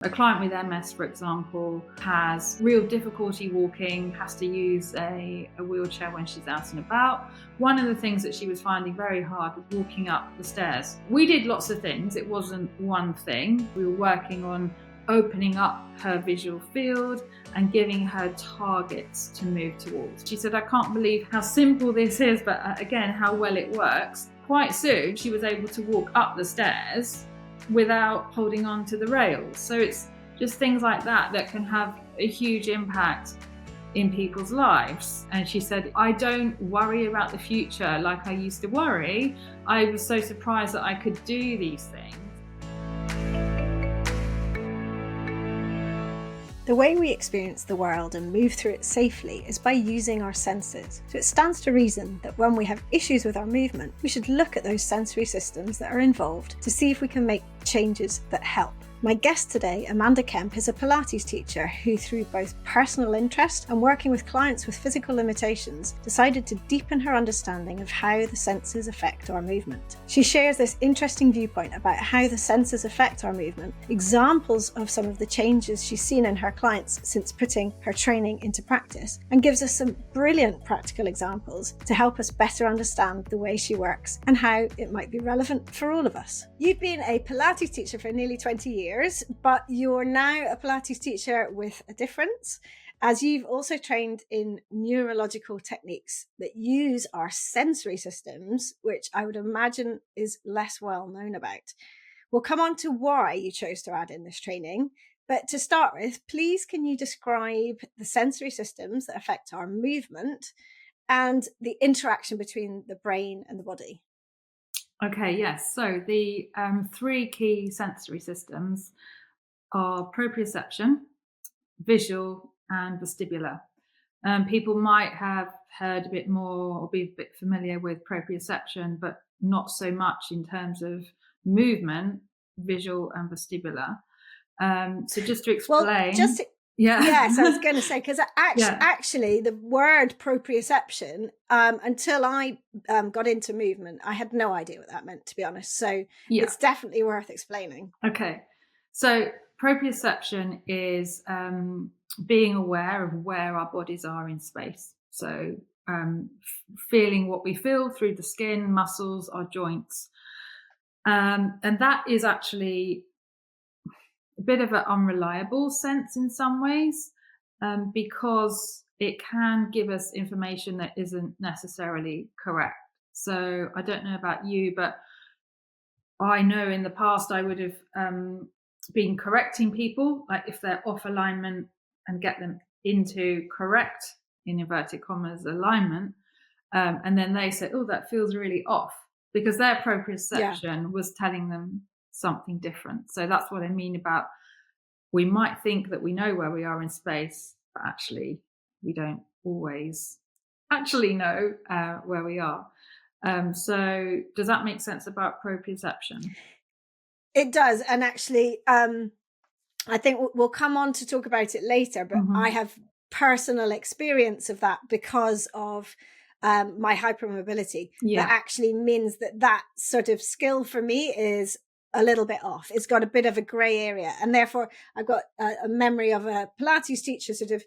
A client with MS, for example, has real difficulty walking, has to use a wheelchair when she's out and about. One of the things that she was finding very hard was walking up the stairs. We did lots of things, it wasn't one thing. We were working on opening up her visual field and giving her targets to move towards. She said, I can't believe how simple this is, but again, how well it works. Quite soon, she was able to walk up the stairs without holding on to the rails. So it's just things like that that can have a huge impact in people's lives. And she said, I don't worry about the future like I used to worry. I was so surprised that I could do these things. The way we experience the world and move through it safely is by using our senses. So it stands to reason that when we have issues with our movement, we should look at those sensory systems that are involved to see if we can make changes that help. My guest today, Amanda Kemp, is a Pilates teacher who, through both personal interest and working with clients with physical limitations, decided to deepen her understanding of how the senses affect our movement. She shares this interesting viewpoint about how the senses affect our movement, examples of some of the changes she's seen in her clients since putting her training into practice, and gives us some brilliant practical examples to help us better understand the way she works and how it might be relevant for all of us. You've been a Pilates teacher for nearly 20 years. But you're now a Pilates teacher with a difference, as you've also trained in neurological techniques that use our sensory systems, which I would imagine is less well known about. We'll come on to why you chose to add in this training. But to start with, please can you describe the sensory systems that affect our movement and the interaction between the brain and the body? Okay, yes. So the three key sensory systems are proprioception, visual, and vestibular. People might have heard a bit more or be a bit familiar with proprioception, but not so much in terms of movement, visual and vestibular. So just to explain. Yes, I was going to say, because actually the word proprioception, until I got into movement, I had no idea what that meant, to be honest. So it's definitely worth explaining. Okay, so proprioception is being aware of where our bodies are in space. So feeling what we feel through the skin, muscles, our joints. And that is actually a bit of an unreliable sense in some ways, because it can give us information that isn't necessarily correct. So I don't know about you, but I know in the past I would have been correcting people, like if they're off alignment, and get them into correct, in inverted commas, alignment. And then they say, oh, that feels really off, because their proprioception was telling them something different. So that's what I mean about, we might think that we know where we are in space, but actually we don't always actually know where we are. So does that make sense about proprioception? It does. And actually, I think we'll come on to talk about it later, but I have personal experience of that because of my hypermobility. That actually means that sort of skill for me is a little bit off. It's got a bit of a grey area. And therefore, I've got a memory of a Pilates teacher sort of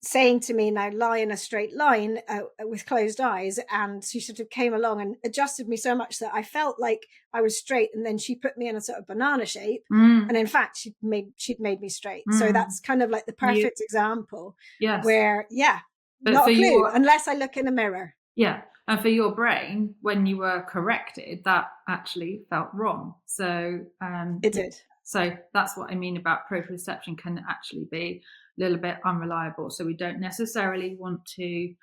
saying to me, now lie in a straight line with closed eyes. And she sort of came along and adjusted me so much that I felt like I was straight. And then she put me in a sort of banana shape. And in fact, she'd made me straight. So that's kind of like the perfect example where, but not a clue unless I look in a mirror. Yeah. And for your brain, when you were corrected, that actually felt wrong. So it did. So that's what I mean about proprioception can actually be a little bit unreliable. So we don't necessarily want to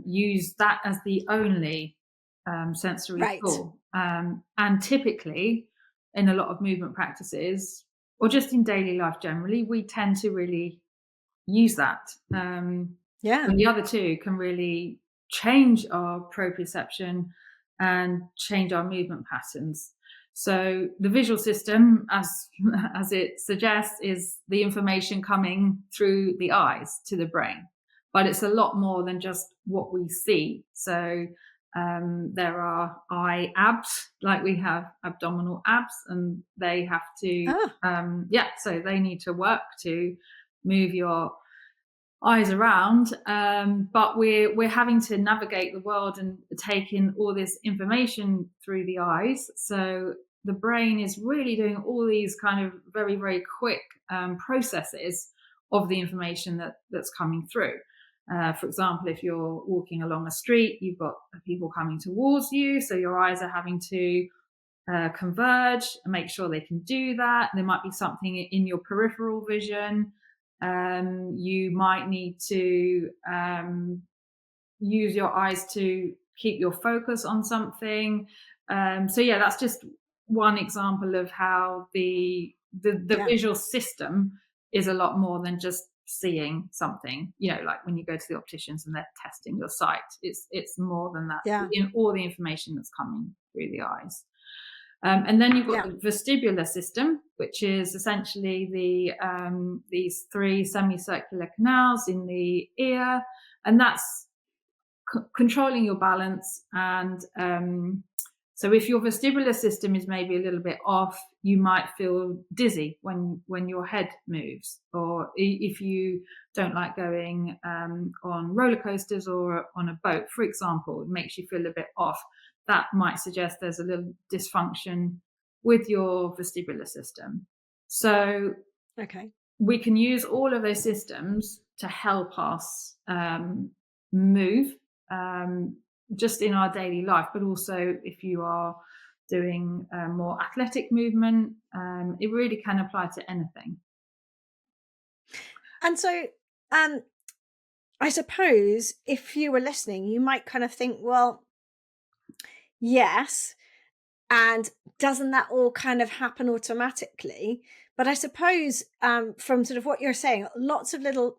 use that as the only sensory tool. And typically in a lot of movement practices, or just in daily life generally, we tend to really use that. And the other two can really change our proprioception and change our movement patterns. So the visual system, as it suggests, is the information coming through the eyes to the brain, but it's a lot more than just what we see. So There are eye abs, like we have abdominal abs, and they have to, Ah, so they need to work to move your eyes around. But we're having to navigate the world and take in all this information through the eyes. So the brain is really doing all these kind of very, very quick processes of the information that's coming through. For example, if you're walking along a street, you've got people coming towards you, so your eyes are having to converge and make sure they can do that. There might be something in your peripheral vision. You might need to use your eyes to keep your focus on something. So yeah, that's just one example of how the yeah, visual system is a lot more than just seeing something. Like when you go to the opticians and they're testing your sight, it's more than that. yeah, All the information that's coming through the eyes. And then you've got yeah. the vestibular system, which is essentially these three semicircular canals in the ear, and that's controlling your balance. And so if your vestibular system is maybe a little bit off, you might feel dizzy when your head moves, or if you don't like going on roller coasters or on a boat, for example, it makes you feel a bit off. That might suggest there's a little dysfunction with your vestibular system. So Okay. we can use all of those systems to help us move, just in our daily life, but also if you are doing more athletic movement, it really can apply to anything. And so, um, I suppose if you were listening, you might kind of think, well, yes. And doesn't that all kind of happen automatically? But I suppose from sort of what you're saying, lots of little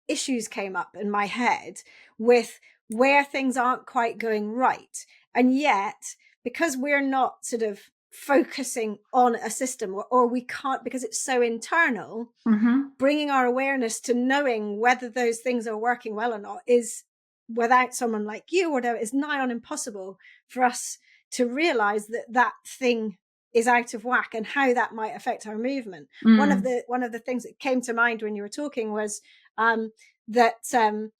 issues came up in my head with where things aren't quite going right. And yet, because we're not sort of focusing on a system, or we can't because it's so internal, Mm-hmm. bringing our awareness to knowing whether those things are working well or not is, without someone like you or whatever, is nigh on impossible for us to realize that that thing is out of whack and how that might affect our movement. Mm. One of the things that came to mind when you were talking was that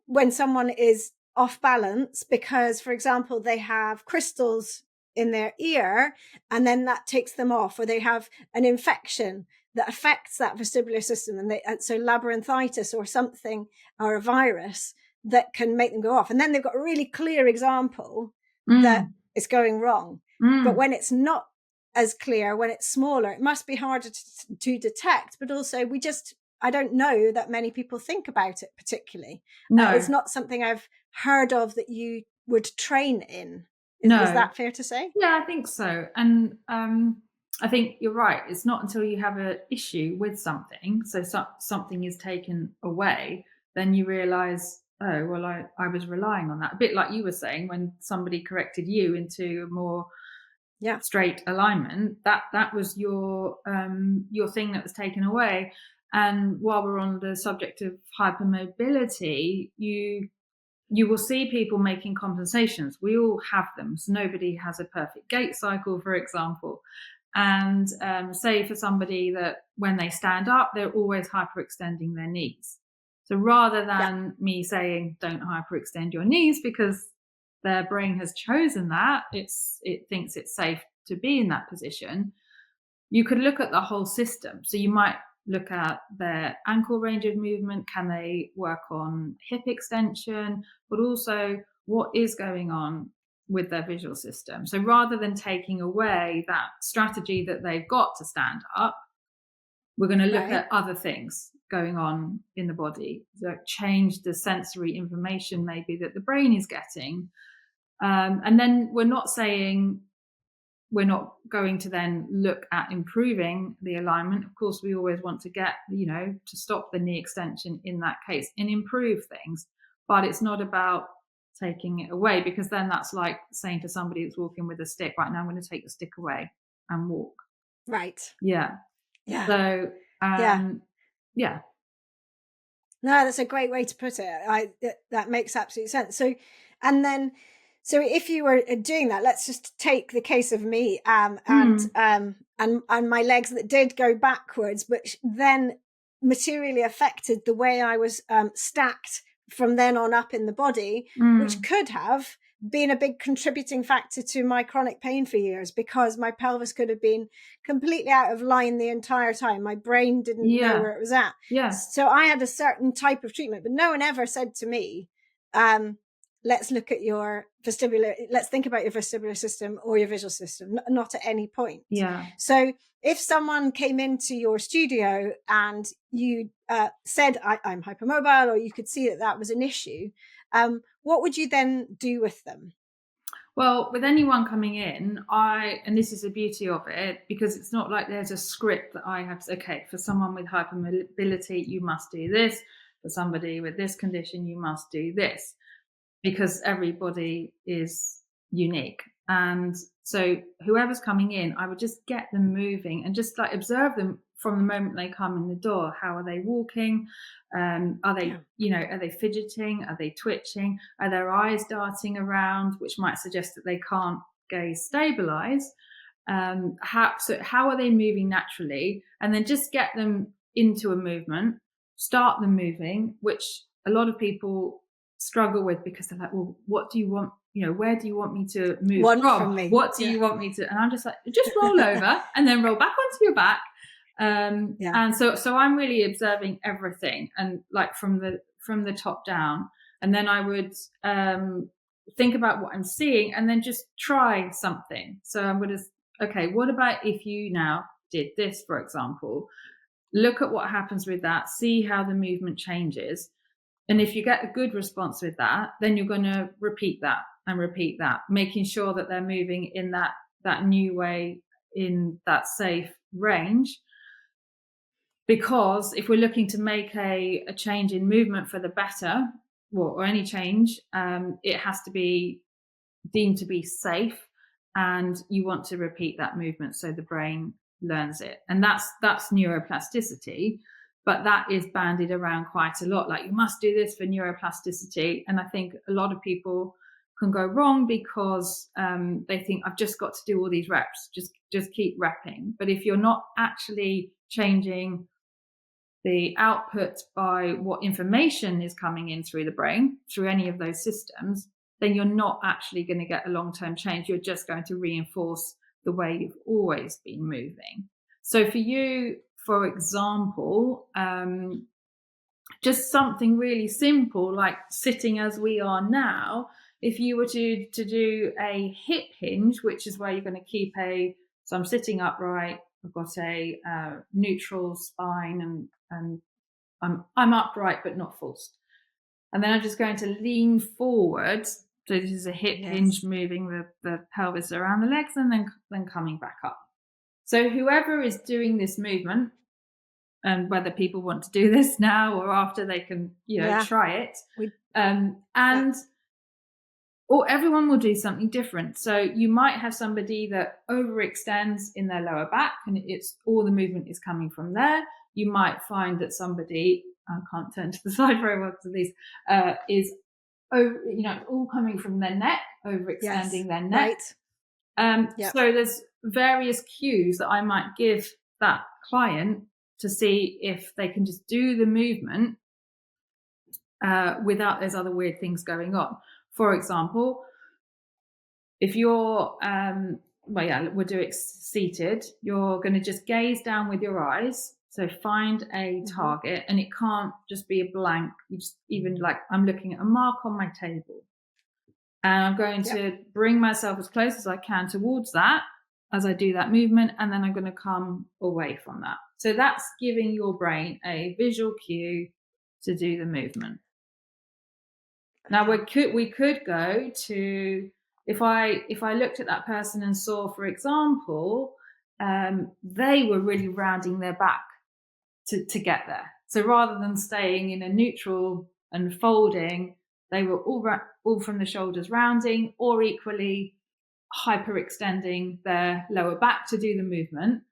when someone is off balance because, for example, they have crystals in their ear and then that takes them off, or they have an infection that affects that vestibular system, and so labyrinthitis or something, or a virus that can make them go off, and then they've got a really clear example that Mm. is going wrong. But Mm. when it's not as clear, when it's smaller, it must be harder to detect. But also, I don't know that many people think about it particularly. It's No, not something I've heard of that you would train in. Is no. that fair to say? Yeah, I think so. And I think you're right. It's not until you have an issue with something, something is taken away, then you realize, oh, well, I was relying on that. A bit like you were saying when somebody corrected you into a more Yeah. straight alignment, that was your thing that was taken away. And while we're on the subject of hypermobility, you will see people making compensations. We all have them. So nobody has a perfect gait cycle, for example. And say for somebody that when they stand up, they're always hyperextending their knees. So rather Yeah. than me saying don't hyperextend your knees because their brain has chosen that, it thinks it's safe to be in that position, you could look at the whole system. So you might look at their ankle range of movement. Can they work on hip extension? But also, what is going on with their visual system? So rather than taking away that strategy that they've got to stand up, we're going to look Right. at other things going on in the body. So change the sensory information maybe that the brain is getting. And then we're not saying we're not going to then look at improving the alignment. Of course, we always want to get, to stop the knee extension in that case and improve things. But it's not about taking it away, because then that's like saying to somebody that's walking with a stick, right now I'm going to take the stick away and walk. Right. Yeah. Yeah. So, Yeah. yeah. No, that's a great way to put it. That makes absolute sense. So, and then, So if you were doing that, let's just take the case of me, and my legs that did go backwards, but then materially affected the way I was stacked from then on up in the body, which could have been a big contributing factor to my chronic pain for years, because my pelvis could have been completely out of line the entire time. My brain didn't know where it was at. Yeah. So I had a certain type of treatment, but no one ever said to me, let's look at your vestibular, let's think about your vestibular system or your visual system, not at any point. Yeah. So if someone came into your studio and you said, I'm hypermobile, or you could see that was an issue, what would you then do with them? Well, with anyone coming in, and this is the beauty of it, because it's not like there's a script that I have to, okay, for someone with hypermobility, you must do this. For somebody with this condition, you must do this, because everybody is unique. And so whoever's coming in, I would just get them moving and just like observe them from the moment they come in the door. How are they walking? Are they, are they fidgeting? Are they twitching? Are their eyes darting around, which might suggest that they can't gaze stabilize? How are they moving naturally? And then just get them into a movement, start them moving, which a lot of people struggle with, because they're like, well, what do you want? Where do you want me to move from me? What do you want me to? And I'm just like, just roll over and then roll back onto your back. And so I'm really observing everything, and like from the top down. And then I would think about what I'm seeing and then just try something. So I'm going to, okay, what about if you now did this, for example? Look at what happens with that, see how the movement changes. And if you get a good response with that, then you're going to repeat that and repeat that, making sure that they're moving in that new way, in that safe range. Because if we're looking to make a change in movement for the better, or any change, it has to be deemed to be safe, and you want to repeat that movement so the brain learns it. And that's neuroplasticity. But that is bandied around quite a lot. Like, you must do this for neuroplasticity. And I think a lot of people can go wrong because they think, I've just got to do all these reps, just keep repping. But if you're not actually changing the output by what information is coming in through the brain, through any of those systems, then you're not actually going to get a long-term change. You're just going to reinforce the way you've always been moving. So for you, for example, just something really simple like sitting as we are now, if you were to do a hip hinge, which is where you're going to keep so I'm sitting upright, I've got a neutral spine, and I'm upright but not forced. And then I'm just going to lean forward. So this is a hip hinge, moving the pelvis around the legs and then coming back up. So whoever is doing this movement, and whether people want to do this now or after, they can, try it. Or everyone will do something different. So you might have somebody that overextends in their lower back, and it's all the movement is coming from there. You might find that somebody, I can't turn to the side very well because of these, is over, it's all coming from their neck, overextending their neck. Right. So there's various cues that I might give that client to see if they can just do the movement without those other weird things going on. For example, if you're, we'll do it seated, you're going to just gaze down with your eyes. So find a target, and it can't just be a blank. You just, even like, I'm looking at a mark on my table, and I'm going to bring myself as close as I can towards that as I do that movement, and then I'm going to come away from that. So that's giving your brain a visual cue to do the movement. Now we could go to, if I looked at that person and saw, for example, they were really rounding their back to get there. So rather than staying in a neutral and folding, they were all from the shoulders rounding, or equally hyperextending their lower back to do the movement.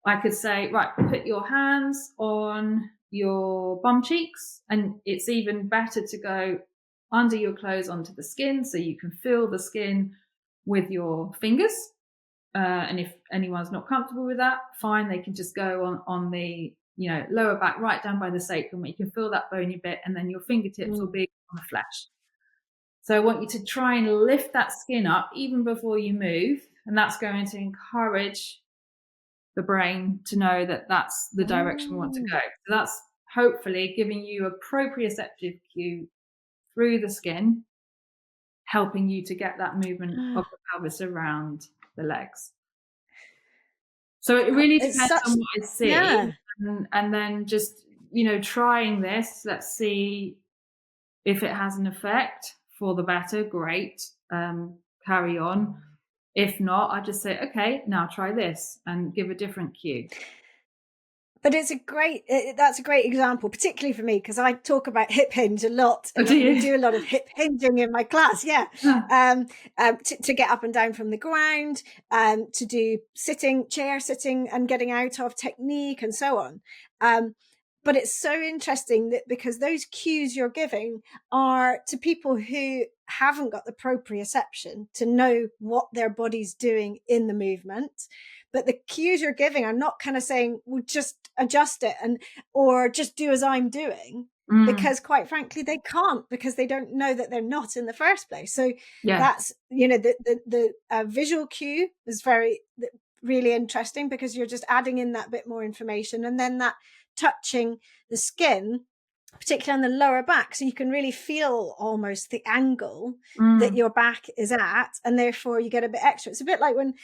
I could say, right, put your hands on your bum cheeks, and it's even better to go under your clothes onto the skin, so you can feel the skin with your fingers. And if anyone's not comfortable with that, fine, they can just go on the lower back, right down by the sacrum, where you can feel that bony bit, and then your fingertips will be on the flesh. So I want you to try and lift that skin up even before you move, and that's going to encourage the brain to know that that's the direction we want to go. So that's hopefully giving you a proprioceptive cue through the skin, helping you to get that movement of the pelvis around the legs. So it really depends on what I see. Yeah. And then just, trying this, let's see if it has an effect for the better, great, carry on. If not, I just say, okay, now try this and give a different cue. But that's a great example, particularly for me, because I talk about hip hinge a lot, and we do a lot of hip hinging in my class. Yeah, to get up and down from the ground, to do chair sitting, and getting out of technique, and so on. But it's so interesting that because those cues you're giving are to people who haven't got the proprioception to know what their body's doing in the movement. But the cues you're giving are not kind of saying, well, just adjust it or just do as I'm doing, because quite frankly, they can't, because they don't know that they're not in the first place. So that's, the visual cue is really interesting, because you're just adding in that bit more information, and then that touching the skin, particularly on the lower back, so you can really feel almost the angle that your back is at, and therefore you get a bit extra. It's a bit like when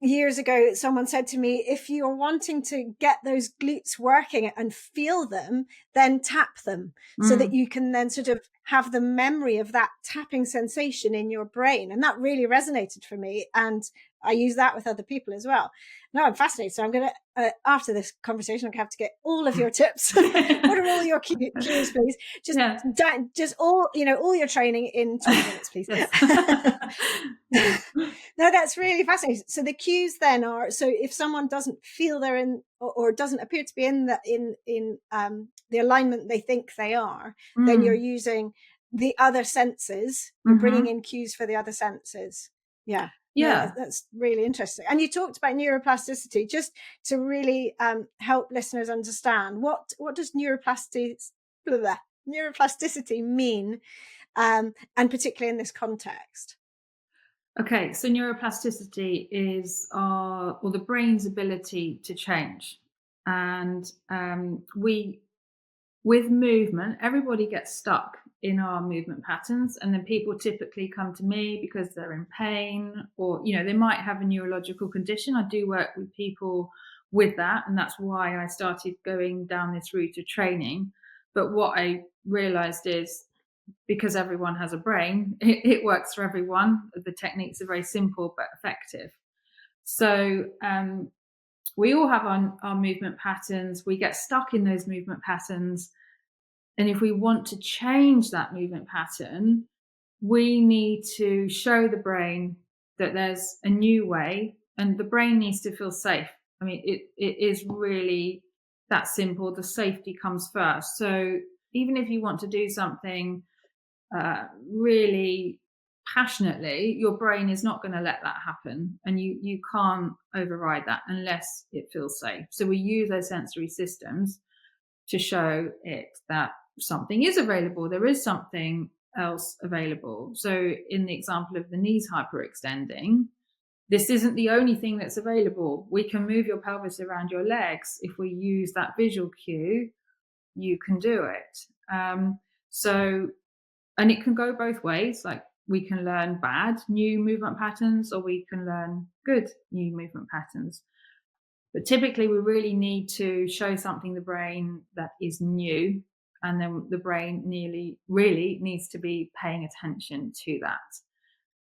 years ago someone said to me, if you're wanting to get those glutes working and feel them, then tap them, so that you can then sort of have the memory of that tapping sensation in your brain. And that really resonated for me, and I use that with other people as well. No, I'm fascinated. So I'm going to, after this conversation, I'm going to have to get all of your tips. What are all your cues, please? Just all your training in 20 minutes, please. No, that's really fascinating. So the cues then are, so if someone doesn't feel they're in, or doesn't appear to be in the alignment they think they are, then you're using the other senses. You're bringing in cues for the other senses. Yeah. No, that's really interesting. And you talked about neuroplasticity, just to really help listeners understand what does neuroplasticity mean, and particularly in this context. Okay, so neuroplasticity is the brain's ability to change. And with movement, everybody gets stuck in our movement patterns, and then people typically come to me because they're in pain, or they might have a neurological condition. I do work with people with that, and that's why I started going down this route of training. But what I realized is, because everyone has a brain, it works for everyone. The techniques are very simple but effective. So we all have our movement patterns. We get stuck in those movement patterns. And if we want to change that movement pattern, we need to show the brain that there's a new way, and the brain needs to feel safe. I mean, it is really that simple. The safety comes first. So even if you want to do something really passionately, your brain is not going to let that happen, and you can't override that unless it feels safe. So we use those sensory systems to show it that something is available. There is something else available. So in the example of the knees hyperextending, this isn't the only thing that's available. We can move your pelvis around your legs. If we use that visual cue, you can do it. And it can go both ways. Like, we can learn bad new movement patterns, or we can learn good new movement patterns. But typically we really need to show something the brain that is new, and then the brain really needs to be paying attention to that.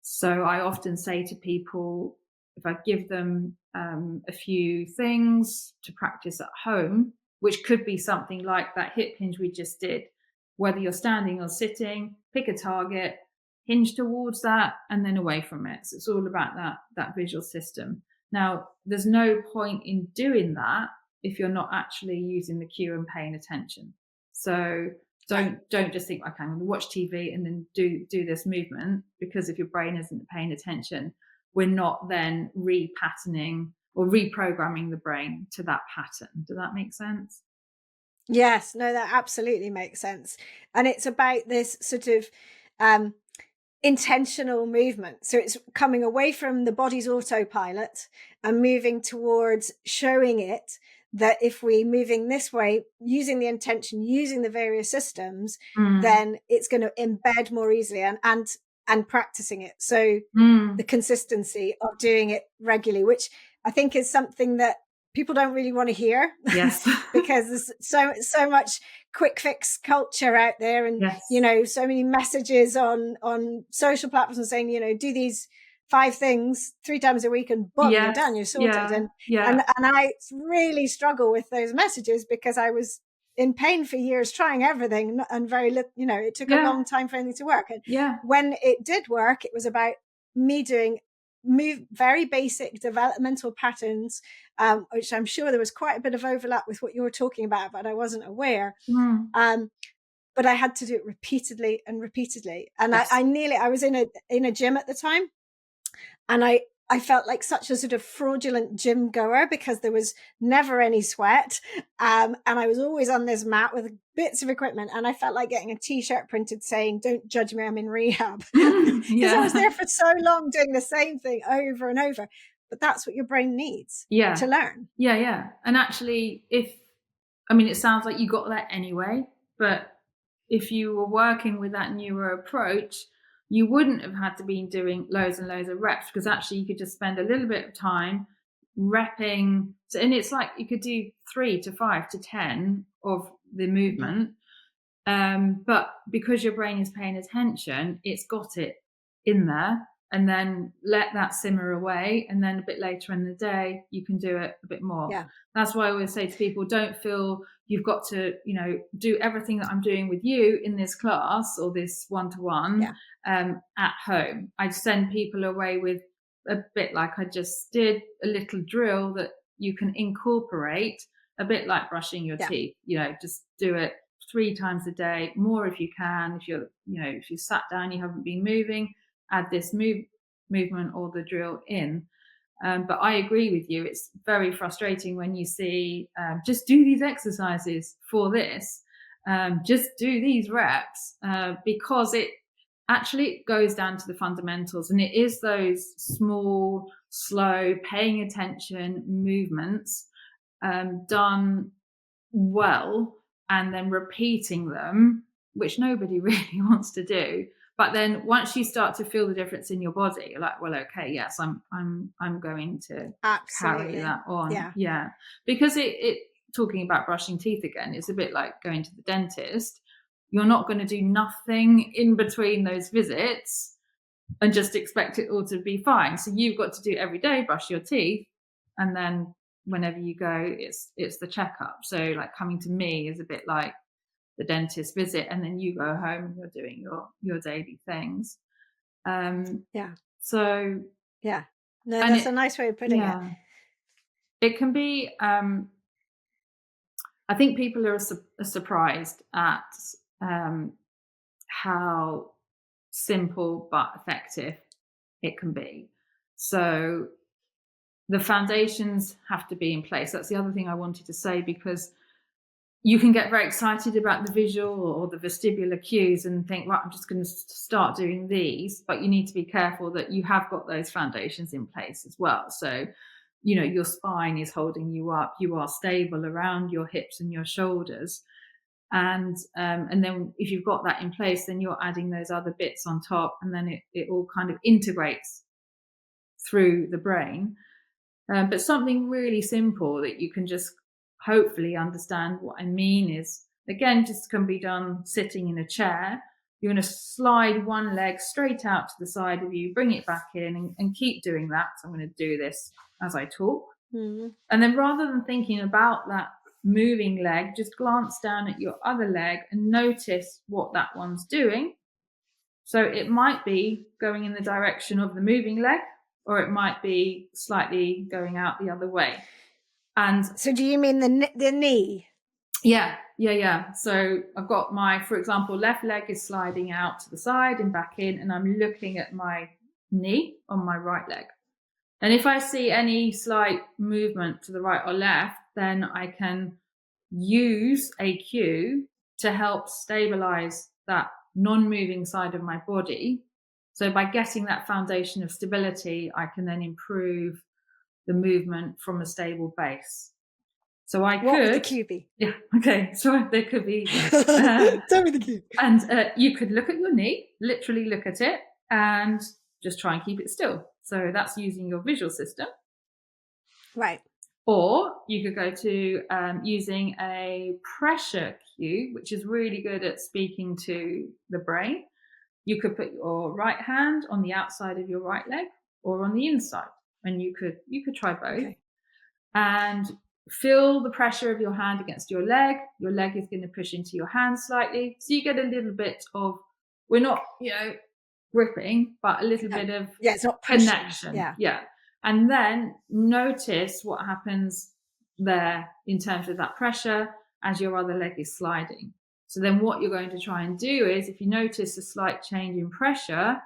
So I often say to people, if I give them a few things to practice at home, which could be something like that hip hinge we just did, whether you're standing or sitting, pick a target, hinge towards that, and then away from it. So it's all about that visual system. Now, there's no point in doing that if you're not actually using the cue and paying attention. So Don't just think, okay, I'm going to watch TV and then do this movement, because if your brain isn't paying attention, we're not then repatterning or reprogramming the brain to that pattern. Does that make sense? Yes, no, that absolutely makes sense. And it's about this sort of um, intentional movement. So it's coming away from the body's autopilot and moving towards showing it that if we're moving this way, using the intention, using the various systems, then it's going to embed more easily, and practicing it. So the consistency of doing it regularly, which I think is something that people don't really want to hear. Yes. Because there's so much quick fix culture out there, and Yes. so many messages on social platforms saying, do these 5 things 3 times a week and boom, you're done, you're sorted. And I really struggle with those messages, because I was in pain for years trying everything, and very little, it took a long time for anything to work. And when it did work, it was about me doing very basic developmental patterns, which I'm sure there was quite a bit of overlap with what you were talking about, but I wasn't aware. But I had to do it repeatedly and repeatedly. And yes. I was in a gym at the time, and I felt like such a sort of fraudulent gym goer, because there was never any sweat. And I was always on this mat with bits of equipment. And I felt like getting a t-shirt printed saying, "Don't judge me, I'm in rehab." Because I was there for so long doing the same thing over and over. But that's what your brain needs to learn. Yeah. And actually, it sounds like you got that anyway, but if you were working with that newer approach, you wouldn't have had to be doing loads and loads of reps, because actually you could just spend a little bit of time repping. So, and it's like you could do 3 to 5 to 10 of the movement. But because your brain is paying attention, it's got it in there, and then let that simmer away. And then a bit later in the day, you can do it a bit more. Yeah. That's why I always say to people, don't feel you've got to, do everything that I'm doing with you in this class or this one-to-one at home. I send people away with a bit like I just did, a little drill that you can incorporate, a bit like brushing your teeth. Just do it 3 times a day, more if you can. If you sat down, you haven't been moving, add this movement or the drill in. But I agree with you. It's very frustrating when you see, just do these exercises for this, just do these reps, because it actually goes down to the fundamentals, and it is those small, slow, paying attention movements done well, and then repeating them, which nobody really wants to do. But then once you start to feel the difference in your body, you're like, well, okay, yes, I'm going to carry that on. Yeah. Because it talking about brushing teeth again, it's a bit like going to the dentist. You're not going to do nothing in between those visits and just expect it all to be fine. So you've got to do every day, brush your teeth, and then whenever you go, it's the checkup. So like coming to me is a bit like the dentist visit, and then you go home and you're doing your daily things. So no, that's a nice way of putting it. It can be. I think people are surprised at how simple but effective it can be. So the foundations have to be in place. That's the other thing I wanted to say, because you can get very excited about the visual or the vestibular cues and think, right, I'm just going to start doing these. But you need to be careful that you have got those foundations in place as well. So, your spine is holding you up. You are stable around your hips and your shoulders. And then if you've got that in place, then you're adding those other bits on top, and then it all kind of integrates through the brain. But something really simple that you can just hopefully understand what I mean is, again, just can be done sitting in a chair. You're going to slide one leg straight out to the side of you, bring it back in, and keep doing that. So I'm going to do this as I talk. And then rather than thinking about that moving leg, just glance down at your other leg and notice what that one's doing. So it might be going in the direction of the moving leg, or it might be slightly going out the other way. And so do you mean the knee? Yeah. So I've got my, for example, left leg is sliding out to the side and back in, and I'm looking at my knee on my right leg. And if I see any slight movement to the right or left, then I can use a cue to help stabilize that non-moving side of my body. So by getting that foundation of stability, I can then improve the movement from a stable base. So I What would the could, cue be? yeah, okay. So there could be, Tell me the cue. and you could look at your knee, literally look at it, and just try and keep it still. So that's using your visual system. Right. Or you could go to using a pressure cue, which is really good at speaking to the brain. You could put your right hand on the outside of your right leg or on the inside, and you could try both. Okay. And feel the pressure of your hand against your leg. Your leg is going to push into your hand slightly, so you get a little bit of, we're not, gripping, but a little bit of it's not pushing. connection. Yeah. And then notice what happens there in terms of that pressure as your other leg is sliding. So then what you're going to try and do is, if you notice a slight change in pressure,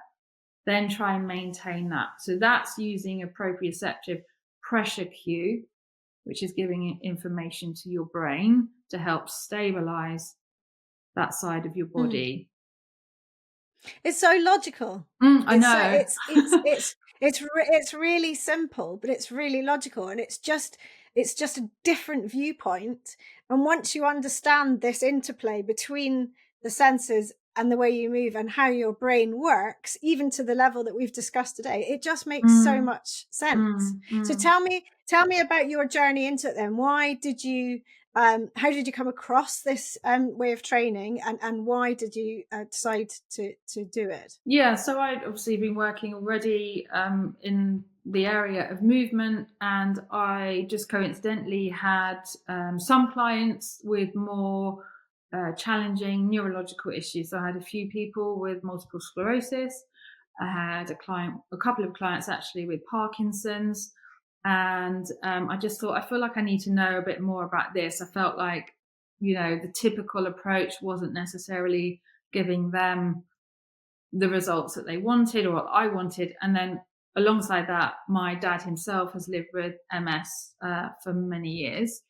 then try and maintain that. So that's using a proprioceptive pressure cue, which is giving information to your brain to help stabilize that side of your body. It's so logical. I know. It's really simple, but it's really logical, and it's just a different viewpoint. And once you understand this interplay between the senses and the way you move and how your brain works, even to the level that we've discussed today, it just makes so much sense. So tell me about your journey into it then. Why did you how did you come across this way of training, and why did you decide to do it? Yeah, so I'd obviously been working already in the area of movement, and I just coincidentally had some clients with more challenging neurological issues. So I had a few people with multiple sclerosis. I had a couple of clients actually with Parkinson's. And I just thought, I feel like I need to know a bit more about this. I felt like, the typical approach wasn't necessarily giving them the results that they wanted or what I wanted. And then alongside that, my dad himself has lived with MS for many years.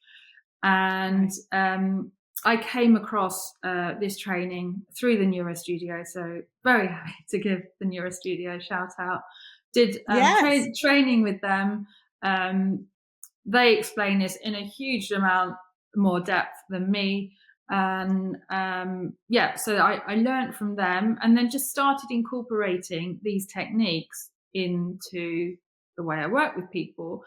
And I came across this training through the Neuro Studio. So very happy to give the Neuro Studio a shout out. Did training with them. They explain this in a huge amount more depth than me. And so I learned from them, and then just started incorporating these techniques into the way I work with people,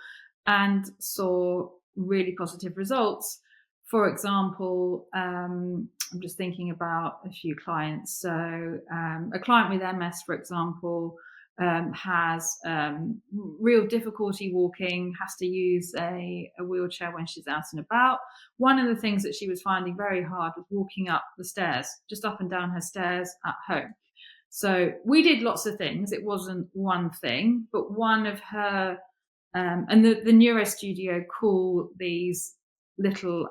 and saw really positive results. For example, I'm just thinking about a few clients. So a client with MS, for example, has real difficulty walking, has to use a wheelchair when she's out and about. One of the things that she was finding very hard was walking up the stairs, just up and down her stairs at home. So we did lots of things. It wasn't one thing, but one of her, and the Neuro Studio call these little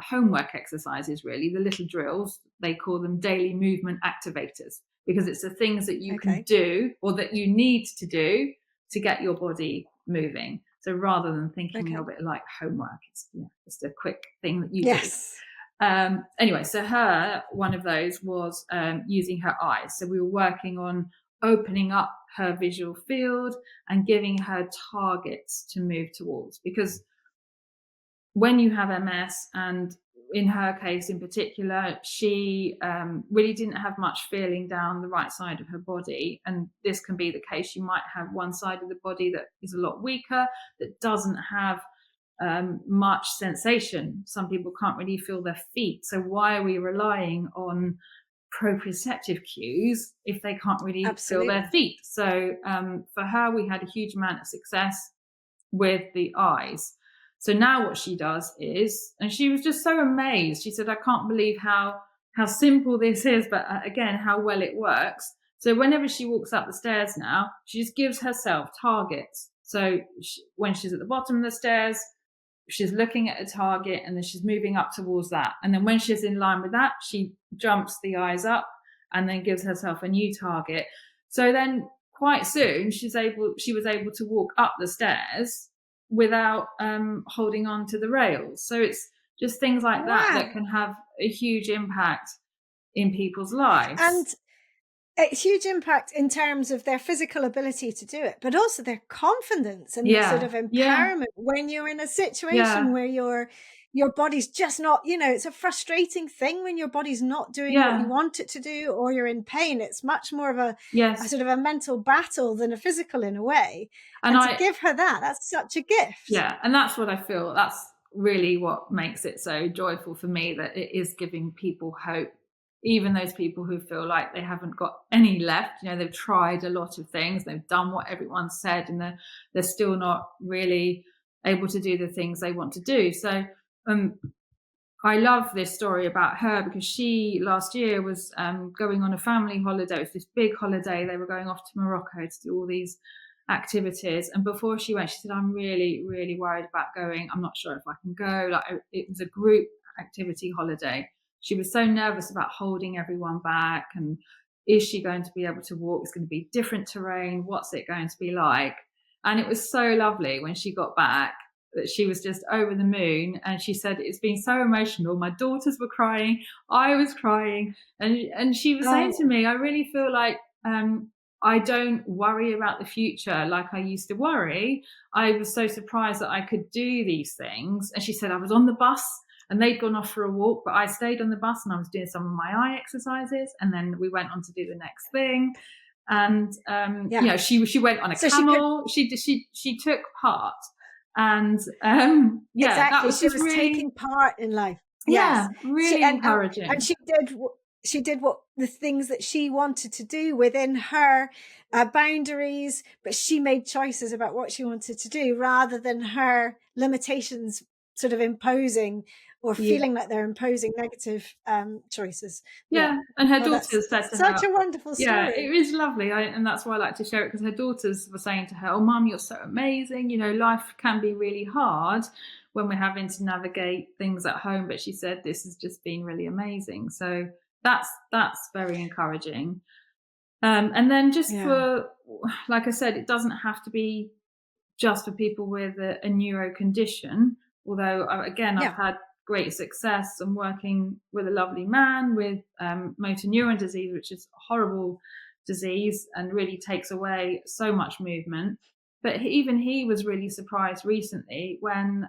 homework exercises, really, the little drills, they call them daily movement activators, because it's the things that you can do or that you need to do to get your body moving. So rather than thinking of it like homework, it's just a quick thing that you do. Anyway, so one of those was using her eyes. So we were working on opening up her visual field and giving her targets to move towards, because when you have MS, and in her case in particular, she really didn't have much feeling down the right side of her body. And this can be the case. You might have one side of the body that is a lot weaker, that doesn't have much sensation. Some people can't really feel their feet. So why are we relying on proprioceptive cues if they can't really feel their feet? So for her, we had a huge amount of success with the eyes. So now what she does is, and she was just so amazed, she said, I can't believe how simple this is, but again, how well it works. So whenever she walks up the stairs now, she just gives herself targets. So when she's at the bottom of the stairs, she's looking at a target and then she's moving up towards that. And then when she's in line with that, she jumps the eyes up and then gives herself a new target. So then quite soon she was able to walk up the stairs without holding on to the rails. So it's just things like that can have a huge impact in people's lives. And a huge impact in terms of their physical ability to do it, but also their confidence and the sort of empowerment when you're in a situation where your body's just not, it's a frustrating thing when your body's not doing what you want it to do, or you're in pain. It's much more of a sort of a mental battle than a physical in a way. And to give her that's such a gift. Yeah. And that's what I feel. That's really what makes it so joyful for me, that it is giving people hope. Even those people who feel like they haven't got any left, they've tried a lot of things, they've done what everyone said, and they're still not really able to do the things they want to do. So I love this story about her, because she last year was going on a family holiday. It was this big holiday. They were going off to Morocco to do all these activities. And before she went, she said, I'm really, really worried about going. I'm not sure if I can go. It was a group activity holiday. She was so nervous about holding everyone back, and is she going to be able to walk? It's going to be different terrain. What's it going to be like? And it was so lovely when she got back that she was just over the moon. And she said, it's been so emotional. My daughters were crying. I was crying. And she was saying to me, I really feel like I don't worry about the future like I used to worry. I was so surprised that I could do these things. And she said, I was on the bus and they'd gone off for a walk, but I stayed on the bus and I was doing some of my eye exercises. And then we went on to do the next thing. And, she went on a camel. She took part. And, exactly. that was she was really taking part in life. Yes. Really encouraging. And she did what the things that she wanted to do within her boundaries, but she made choices about what she wanted to do rather than her limitations sort of imposing or feeling like they're imposing negative choices. And her daughters said to her, such a wonderful story. Yeah, it is lovely. And that's why I like to share it, because her daughters were saying to her, oh, Mum, you're so amazing. Life can be really hard when we're having to navigate things at home. But she said, this has just been really amazing. So that's very encouraging. And then just for, like I said, it doesn't have to be just for people with a neuro condition. Although, again, I've had great success. I'm working with a lovely man with motor neuron disease, which is a horrible disease and really takes away so much movement. But even he was really surprised recently when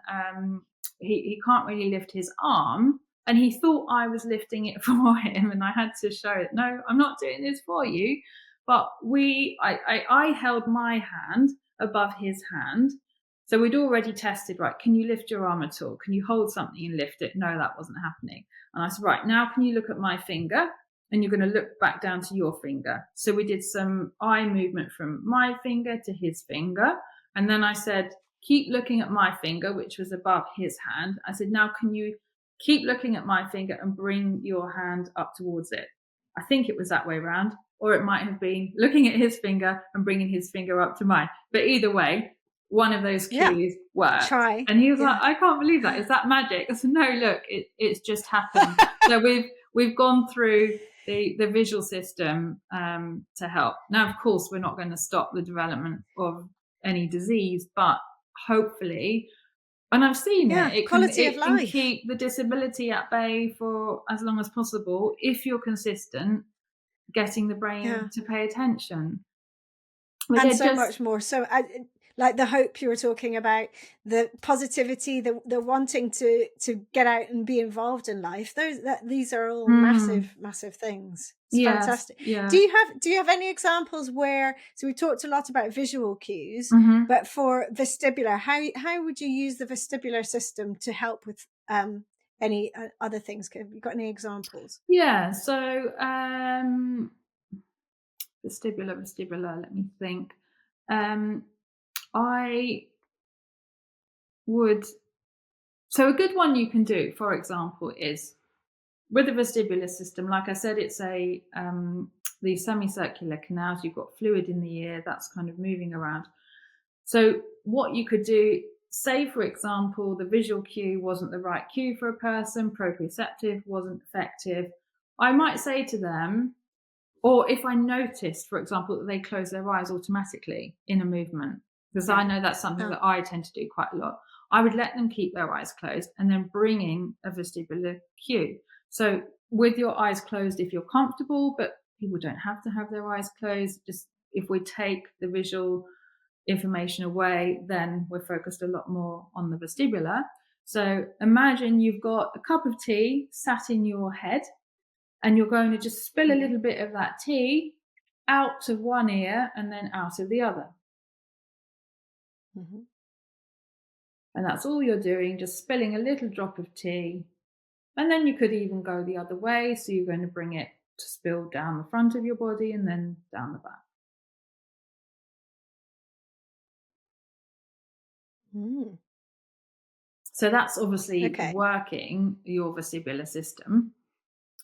he can't really lift his arm, and he thought I was lifting it for him, and I had to show it. No, I'm not doing this for you. But I held my hand above his hand. So we'd already tested, right, can you lift your arm at all? Can you hold something and lift it? No, that wasn't happening. And I said, right, now can you look at my finger? And you're going to look back down to your finger. So we did some eye movement from my finger to his finger. And then I said, keep looking at my finger, which was above his hand. I said, now can you keep looking at my finger and bring your hand up towards it? I think it was that way around. Or it might have been looking at his finger and bringing his finger up to mine. But either way, one of those cues worked. Try. And he was like, I can't believe that. Is that magic? I said, no, look, it's just happened. So we've gone through the visual system to help. Now, of course, we're not going to stop the development of any disease, but hopefully, and I've seen it can keep the disability at bay for as long as possible if you're consistent getting the brain to pay attention. And so much more. So like the hope you were talking about, the positivity, the wanting to get out and be involved in life. These are all massive things. It's fantastic. Yeah. Do you have any examples where? So we talked a lot about visual cues, but for vestibular, how would you use the vestibular system to help with any other things? Have you got any examples? Yeah. So vestibular. Let me think. So a good one you can do, for example, is with the vestibular system. Like I said, it's the semicircular canals. You've got fluid in the ear that's kind of moving around. So what you could do say, for example, the visual cue wasn't the right cue for a person, proprioceptive wasn't effective, I might say to them, or if I noticed, for example, that they close their eyes automatically in a movement, because I know that's something that I tend to do quite a lot, I would let them keep their eyes closed and then bring in a vestibular cue. So with your eyes closed, if you're comfortable, but people don't have to have their eyes closed, just if we take the visual information away, then we're focused a lot more on the vestibular. So imagine you've got a cup of tea sat in your head, and you're going to just spill a little bit of that tea out of one ear and then out of the other. Mm-hmm. And that's all you're doing, just spilling a little drop of tea. And then you could even go the other way. So you're going to bring it to spill down the front of your body and then down the back. Mm. So that's obviously Okay. working your vestibular system.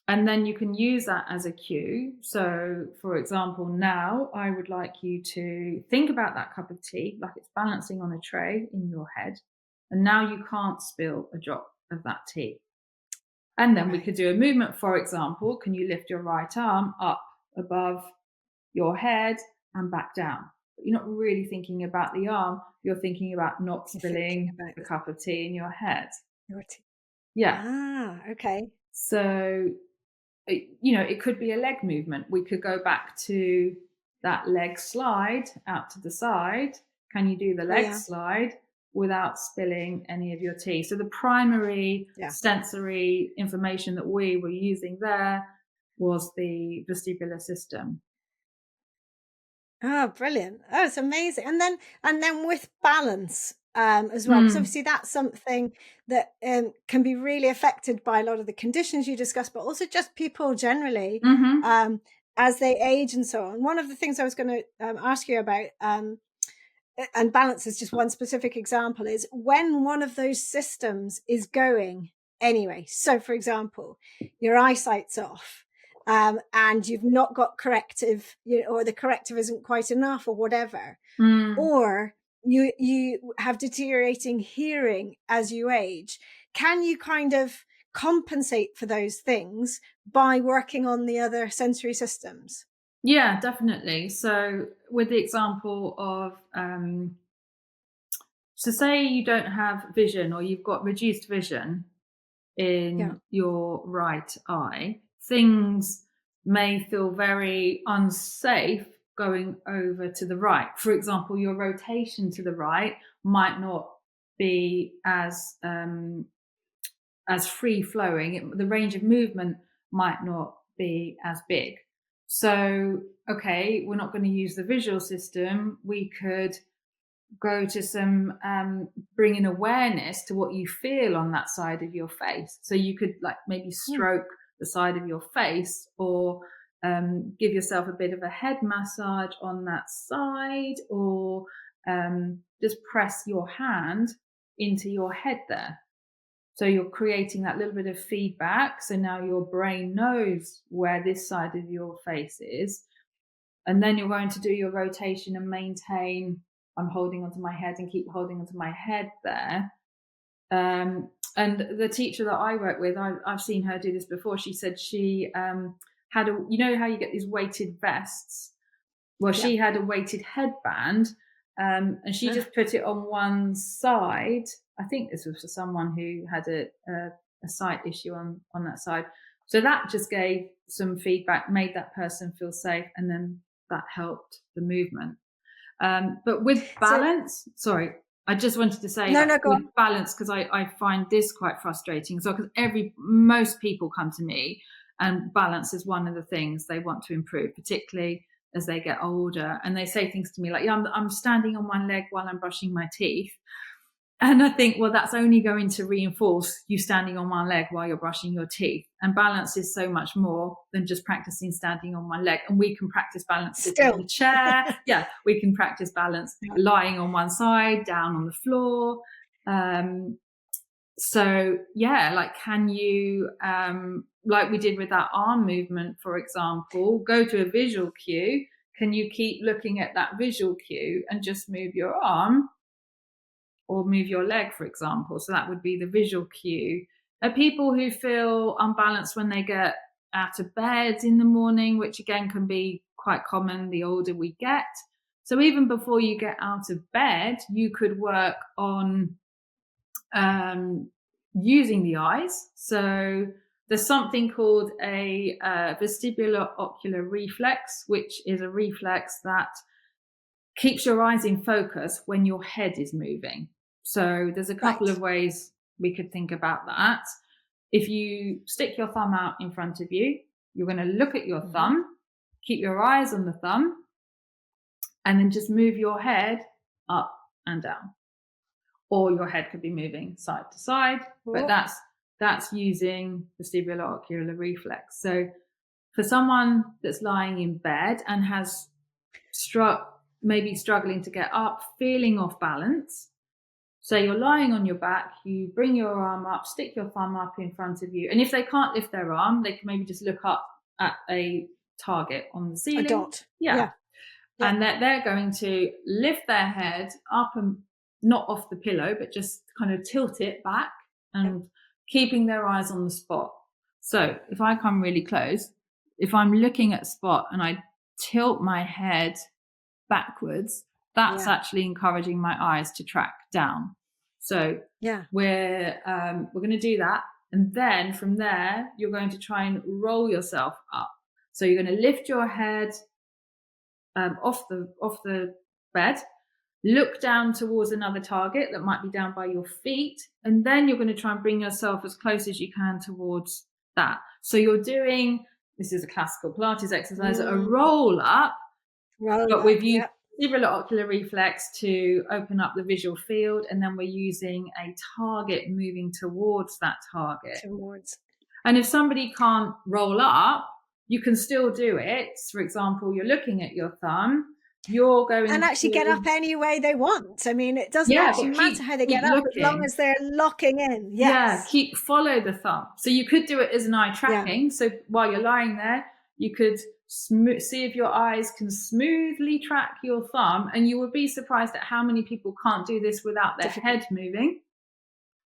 And then you can use that as a cue. So, for example, now I would like you to think about that cup of tea like it's balancing on a tray in your head. And now you can't spill a drop of that tea. And then we could do a movement, for example. Can you lift your right arm up above your head and back down? But you're not really thinking about the arm. You're thinking about not spilling the cup of tea in your head. Yeah. Okay. So, it could be a leg movement. We could go back to that leg slide out to the side. Can you do the leg slide without spilling any of your tea? So the primary sensory information that we were using there was the vestibular system. Oh, brilliant. Oh, it's amazing. And then with balance as well, because obviously that's something that can be really affected by a lot of the conditions you discussed, but also just people generally as they age and so on. One of the things I was going to ask you about, and balance is just one specific example, is when one of those systems is going anyway. So, for example, your eyesight's off. And you've not got corrective, or the corrective isn't quite enough or whatever, or you have deteriorating hearing as you age, can you kind of compensate for those things by working on the other sensory systems? Yeah, definitely. So with the example of, so say you don't have vision or you've got reduced vision in your right eye, things may feel very unsafe going over to the right. For example, your rotation to the right might not be as free flowing. The range of movement might not be as big. So, okay, we're not going to use the visual system. We could go to some bringing awareness to what you feel on that side of your face. So you could like maybe stroke the side of your face, or give yourself a bit of a head massage on that side, or just press your hand into your head there. So you're creating that little bit of feedback. So now your brain knows where this side of your face is. And then you're going to do your rotation and maintain, I'm holding onto my head and keep holding onto my head there. And the teacher that I work with, I've seen her do this before. She said she had how you get these weighted vests? Well, she had a weighted headband, and she just put it on one side. I think this was for someone who had a sight issue on that side. So that just gave some feedback, made that person feel safe, and then that helped the movement. But with balance, I just wanted to say with balance, because I find this quite frustrating. So because most people come to me, and balance is one of the things they want to improve, particularly as they get older, and they say things to me like, I'm standing on one leg while I'm brushing my teeth. And I think, well, that's only going to reinforce you standing on one leg while you're brushing your teeth. And balance is so much more than just practicing standing on one leg. And we can practice balance sitting in a chair. Yeah, we can practice balance lying on one side, down on the floor. So yeah, like, can you, like we did with that arm movement, for example, go to a visual cue. Can you keep looking at that visual cue and just move your arm or move your leg, for example. So that would be the visual cue. People who feel unbalanced when they get out of bed in the morning, which again can be quite common the older we get. So even before you get out of bed, you could work on using the eyes. So there's something called a vestibular ocular reflex, which is a reflex that keeps your eyes in focus when your head is moving. So there's a couple of ways we could think about that. If you stick your thumb out in front of you, you're going to look at your thumb, keep your eyes on the thumb, and then just move your head up and down. Or your head could be moving side to side, but that's using vestibular ocular reflex. So for someone that's lying in bed and has maybe struggling to get up, feeling off balance, so you're lying on your back, you bring your arm up, stick your thumb up in front of you, and if they can't lift their arm, they can maybe just look up at a target on the ceiling. A dot. Yeah. And they're going to lift their head up and not off the pillow, but just kind of tilt it back and keeping their eyes on the spot. So if I come really close, if I'm looking at a spot and I tilt my head backwards, that's actually encouraging my eyes to track down. So we're going to do that. And then from there, you're going to try and roll yourself up. So you're going to lift your head off the bed, look down towards another target that might be down by your feet, and then you're going to try and bring yourself as close as you can towards that. So you're doing, this is a classical Pilates exercise, a roll up, but we've used vestibular ocular reflex to open up the visual field, and then we're using a target moving towards that target. And if somebody can't roll up, you can still do it. For example, you're looking at your thumb, you're going and actually get up any way they want. I mean, it doesn't actually matter how they get up as long as they're locking in. Follow the thumb. So you could do it as an eye tracking. So while you're lying there, you could see if your eyes can smoothly track your thumb, and you would be surprised at how many people can't do this without their head moving.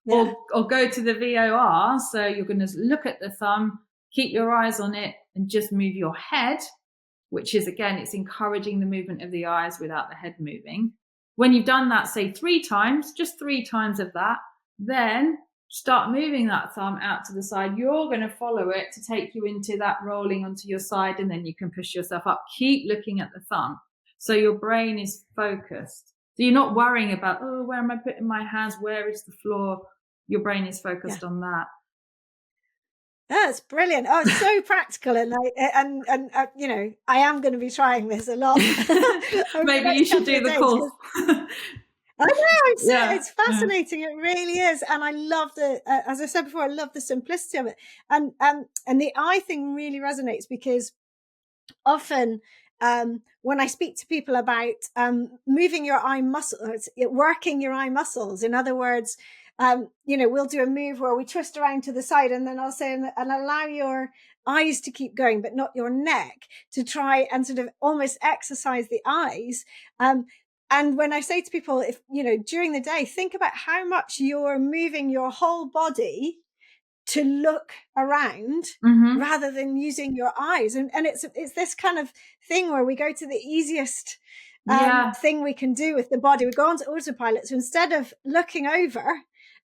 Or go to the VOR. So you're going to look at the thumb, keep your eyes on it, and just move your head, which is, again, it's encouraging the movement of the eyes without the head moving. When you've done that, say 3 times, just 3 times of that, then start moving that thumb out to the side. You're going to follow it to take you into that rolling onto your side, and then you can push yourself up. Keep looking at the thumb. So your brain is focused. So you're not worrying about, oh, where am I putting my hands? Where is the floor? Your brain is focused on that. That's brilliant. Oh, it's so practical, and you know, I am going to be trying this a lot. Maybe you should do the course. I know, it's fascinating. It really is, and I love as I said before, I love the simplicity of it, and the eye thing really resonates because often when I speak to people about moving your eye muscles, working your eye muscles, in other words. You know, we'll do a move where we twist around to the side, and then I'll say, and allow your eyes to keep going, but not your neck, to try and sort of almost exercise the eyes. And when I say to people, if, you know, during the day, think about how much you're moving your whole body to look around rather than using your eyes. And it's this kind of thing where we go to the easiest thing we can do with the body. We go on to autopilot. So instead of looking over,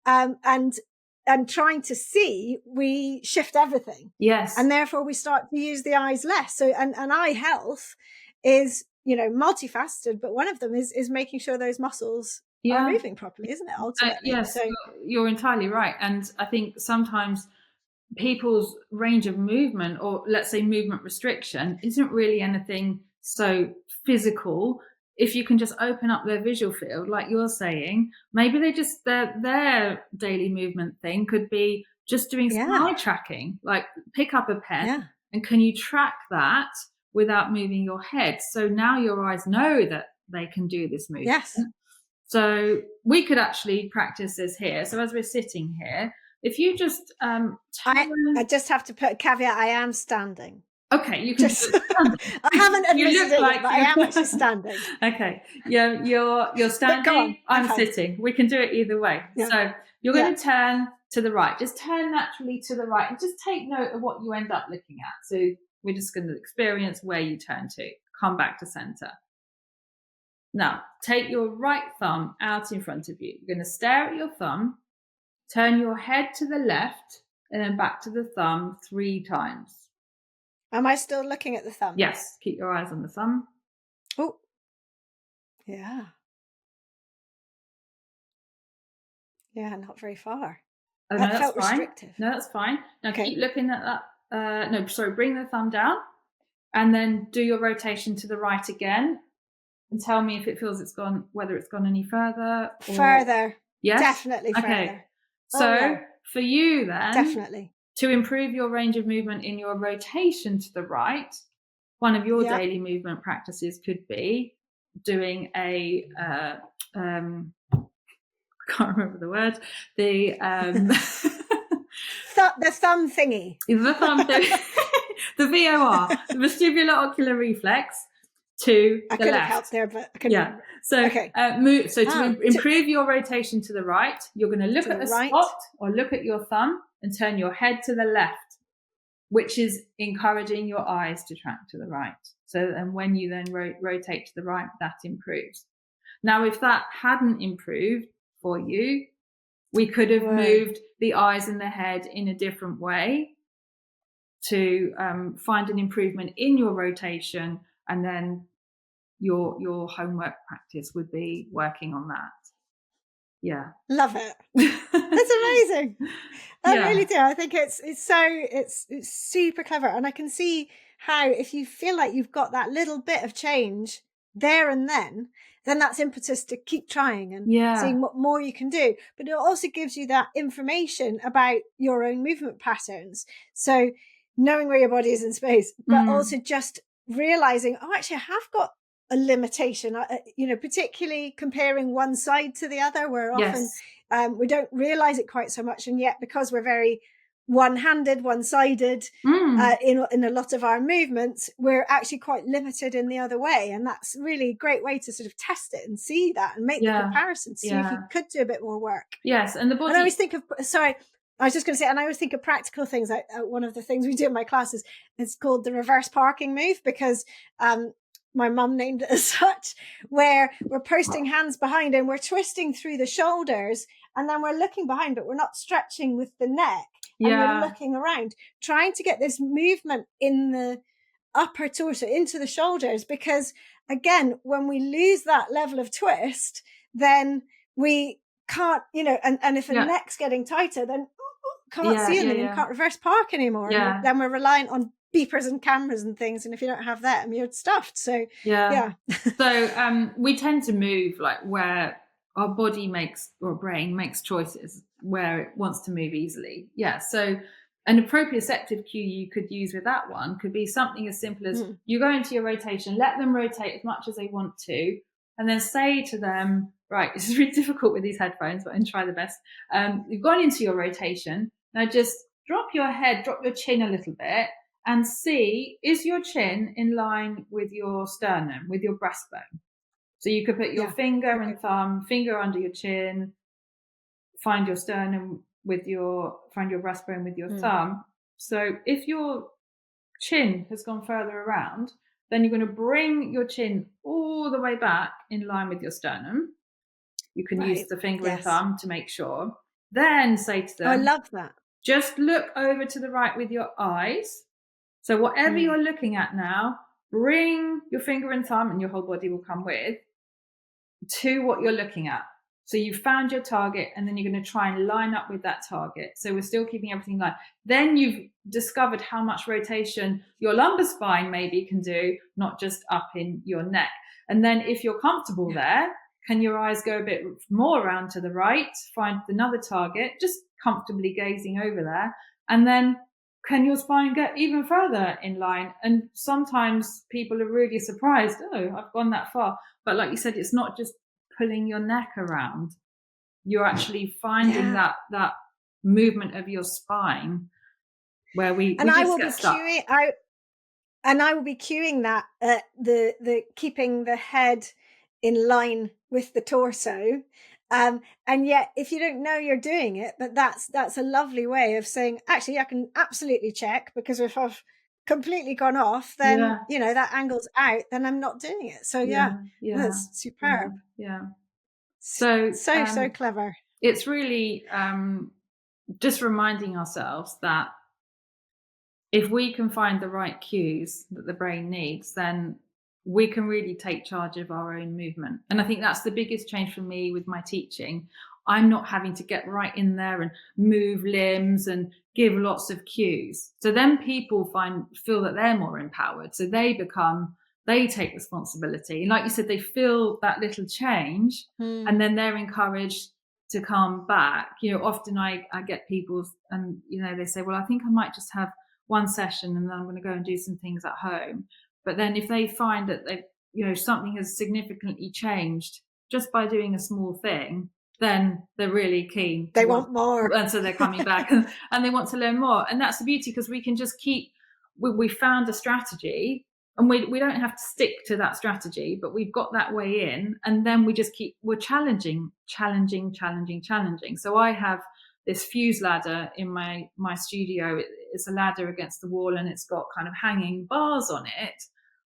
and trying to see, we shift everything. Yes. And therefore we start to use the eyes less. So, and eye health is, you know, multifaceted, but one of them is making sure those muscles are moving properly, isn't it? Ultimately. Yes, so, you're entirely right. And I think sometimes people's range of movement, or let's say movement restriction, isn't really anything so physical. If you can just open up their visual field, like you're saying, maybe they just, their daily movement thing could be just doing some eye tracking, like pick up a pen and can you track that without moving your head? So now your eyes know that they can do this movement. Yes. So we could actually practice this here. So as we're sitting here, if you just I just have to put a caveat, I am standing. Okay, you can Just, do it standing. I haven't You admitted look it like yet, but I am actually standing. Okay, yeah, you're But go on, standing. I'm fine. sitting. We can do it either way. Yeah. So you're Yeah. going to turn to the right. Just turn naturally to the right, and just take note of what you end up looking at. So we're just going to experience where you turn to. Come back to center. Now, take your right thumb out in front of you. You're going to stare at your thumb, turn your head to the left, and then back to the thumb 3 times. Am I still looking at the thumb? Yes, keep your eyes on the thumb. Oh, yeah. Yeah, not very far. Oh, That no, that's felt fine. restrictive. No, that's fine. Now Okay. keep looking at that. No, sorry, bring the thumb down and then do your rotation to the right again and tell me if it feels it's gone, whether it's gone any further. Or... Further. Yes? Definitely Okay. further. So for you then, definitely, to improve your range of movement in your rotation to the right, one of your daily movement practices could be doing a can't remember the word. The the thumb thingy. The thumb thingy. The VOR, the vestibular-ocular reflex to I the could left. have helped there, but I couldn't remember. So okay. To improve your rotation to the right, you're going to look at a spot or look at your thumb and turn your head to the left, which is encouraging your eyes to track to the right. So, and when you then rotate to the right, that improves. Now, if that hadn't improved for you, we could have moved the eyes and the head in a different way to find an improvement in your rotation, and then your homework practice would be working on that. Yeah, love it. That's amazing. I really do. I think it's super clever, and I can see how if you feel like you've got that little bit of change there and then that's impetus to keep trying and seeing what more you can do. But it also gives you that information about your own movement patterns. So knowing where your body is in space, but also just realizing, oh, actually, I have got a limitation, particularly comparing one side to the other, where often we don't realize it quite so much. And yet, because we're very one-handed, one-sided in a lot of our movements, we're actually quite limited in the other way. And that's really a great way to sort of test it and see that and make the comparison, see if you could do a bit more work. Yes, and the body... And I always think of, I was just going to say, and I always think of practical things. One of the things we do in my classes is called the reverse parking move, because my mum named it as such, where we're posting hands behind and we're twisting through the shoulders, and then we're looking behind, but we're not stretching with the neck. And we're looking around, trying to get this movement in the upper torso, into the shoulders, because again, when we lose that level of twist, then we can't, and if the neck's getting tighter, then can't see anything and can't reverse park anymore. And then we're reliant on beepers and cameras and things, and if you don't have that, you're stuffed. So so we tend to move like where our body or brain makes choices where it wants to move easily. So an proprioceptive cue you could use with that one could be something as simple as you go into your rotation, let them rotate as much as they want to, and then say to them, right, this is really difficult with these headphones, but I'm try the best. You've gone into your rotation, now just drop your head, drop your chin a little bit, and see, is your chin in line with your sternum, with your breastbone? So you could put your finger and thumb, finger under your chin, find your sternum find your breastbone with your thumb. So if your chin has gone further around, then you're going to bring your chin all the way back in line with your sternum. You can use the finger and thumb to make sure. Then say to them, I love that. Just look over to the right with your eyes. So whatever you're looking at now, bring your finger and thumb, and your whole body will come with, to what you're looking at. So you've found your target, and then you're going to try and line up with that target. So we're still keeping everything live. Then you've discovered how much rotation your lumbar spine maybe can do, not just up in your neck. And then if you're comfortable there, can your eyes go a bit more around to the right, find another target, just comfortably gazing over there, and then can your spine get even further in line? And sometimes people are really surprised, oh, I've gone that far. But like you said, it's not just pulling your neck around. You're actually finding that movement of your spine where we just get stuck. And I will be cueing that, the keeping the head in line with the torso. And yet, if you don't know you're doing it, but that's a lovely way of saying, actually, I can absolutely check, because if I've completely gone off, then, Yeah, that angle's out, then I'm not doing it. So yeah, yeah, yeah, that's yeah, superb. yeah. So So clever. it's really just reminding ourselves that if we can find the right cues that the brain needs, then we can really take charge of our own movement. And I think that's the biggest change for me with my teaching. I'm not having to get right in there and move limbs and give lots of cues. So then people feel that they're more empowered. So they take responsibility. And like you said, they feel that little change, and then they're encouraged to come back. Often I get people, and they say, well, I think I might just have one session and then I'm going to go and do some things at home. But then if they find that something has significantly changed just by doing a small thing, then they're really keen They want more. and so they're coming back and they want to learn more. And that's the beauty, because we can just we found a strategy, and we don't have to stick to that strategy, but we've got that way in, and then we're challenging. So I have this fuse ladder in my studio. It's a ladder against the wall, and it's got kind of hanging bars on it.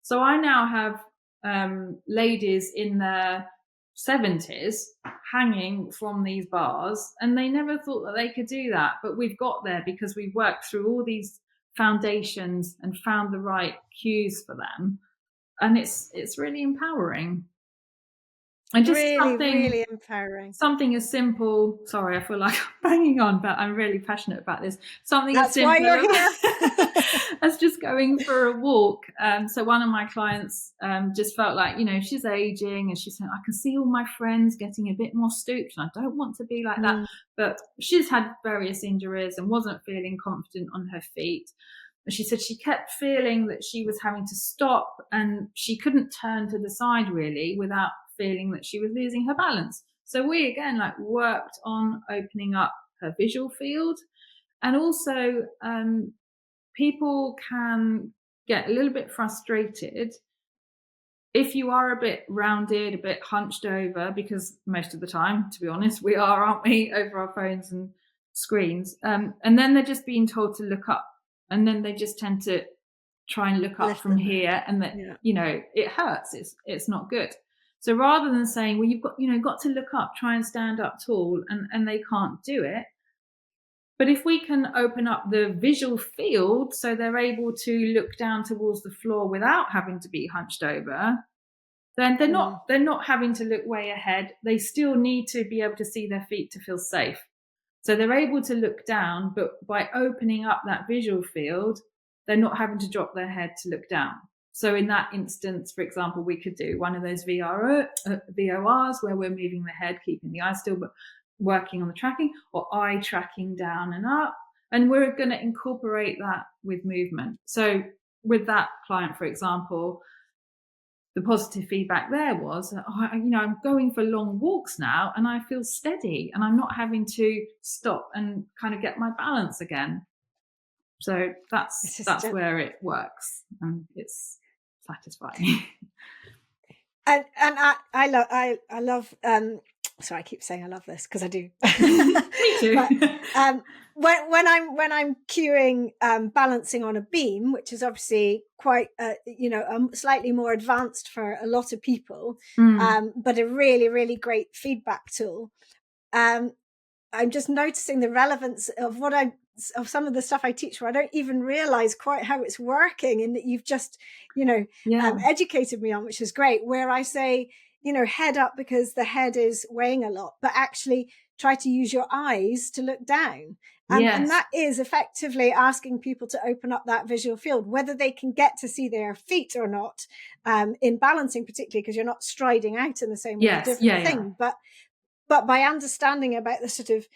So I now have ladies in their 70s hanging from these bars, and they never thought that they could do that, but we've got there because we've worked through all these foundations and found the right cues for them, and it's really empowering. And just Really, really empowering. something as simple, sorry, I feel like I'm banging on, but I'm really passionate about this. Something That's as simple why you're here. as just going for a walk. So one of my clients just felt like, she's aging, and she said, I can see all my friends getting a bit more stooped, and I don't want to be like that. But she's had various injuries and wasn't feeling confident on her feet. But she said she kept feeling that she was having to stop, and she couldn't turn to the side really without feeling that she was losing her balance. So we again worked on opening up her visual field. And also people can get a little bit frustrated if you are a bit rounded, a bit hunched over, because most of the time, to be honest, we are, aren't we, over our phones and screens. And then they're just being told to look up, and then they just tend to try and look up from here, and that it hurts. It's not good. So rather than saying, well, you've got to look up, try and stand up tall, and they can't do it. But if we can open up the visual field so they're able to look down towards the floor without having to be hunched over, then they're not having to look way ahead. They still need to be able to see their feet to feel safe. So they're able to look down, but by opening up that visual field, they're not having to drop their head to look down. So in that instance, for example, we could do one of those VORs where we're moving the head, keeping the eyes still, but working on the tracking, or eye tracking down and up. And we're going to incorporate that with movement. So with that client, for example, the positive feedback there was, I'm going for long walks now and I feel steady and I'm not having to stop and kind of get my balance again. So that's where it works, and it's satisfying. And I love sorry, I keep saying I love this because I do. Me too. But, when I'm cueing balancing on a beam, which is obviously quite slightly more advanced for a lot of people, but a really, really great feedback tool. I'm just noticing the relevance of of some of the stuff I teach, where I don't even realize quite how it's working, and that you've just, educated me on, which is great, where I say, head up because the head is weighing a lot, but actually try to use your eyes to look down. And that is effectively asking people to open up that visual field, whether they can get to see their feet or not, in balancing, particularly because you're not striding out in the same way, a different thing. But by understanding about the sort of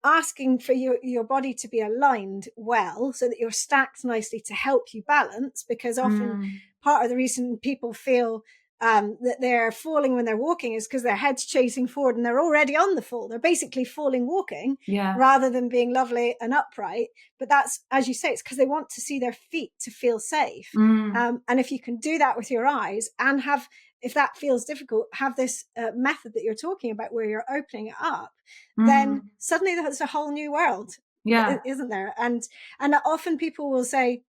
asking for your body to be aligned well so that you're stacked nicely to help you balance, because often part of the reason people feel that they're falling when they're walking is because their head's chasing forward and they're already on the fall. They're basically falling walking rather than being lovely and upright. But that's, as you say, it's because they want to see their feet to feel safe. And if you can do that with your eyes and have, if that feels difficult, have this method that you're talking about where you're opening it up, then suddenly that's a whole new world, isn't there? And often people will say,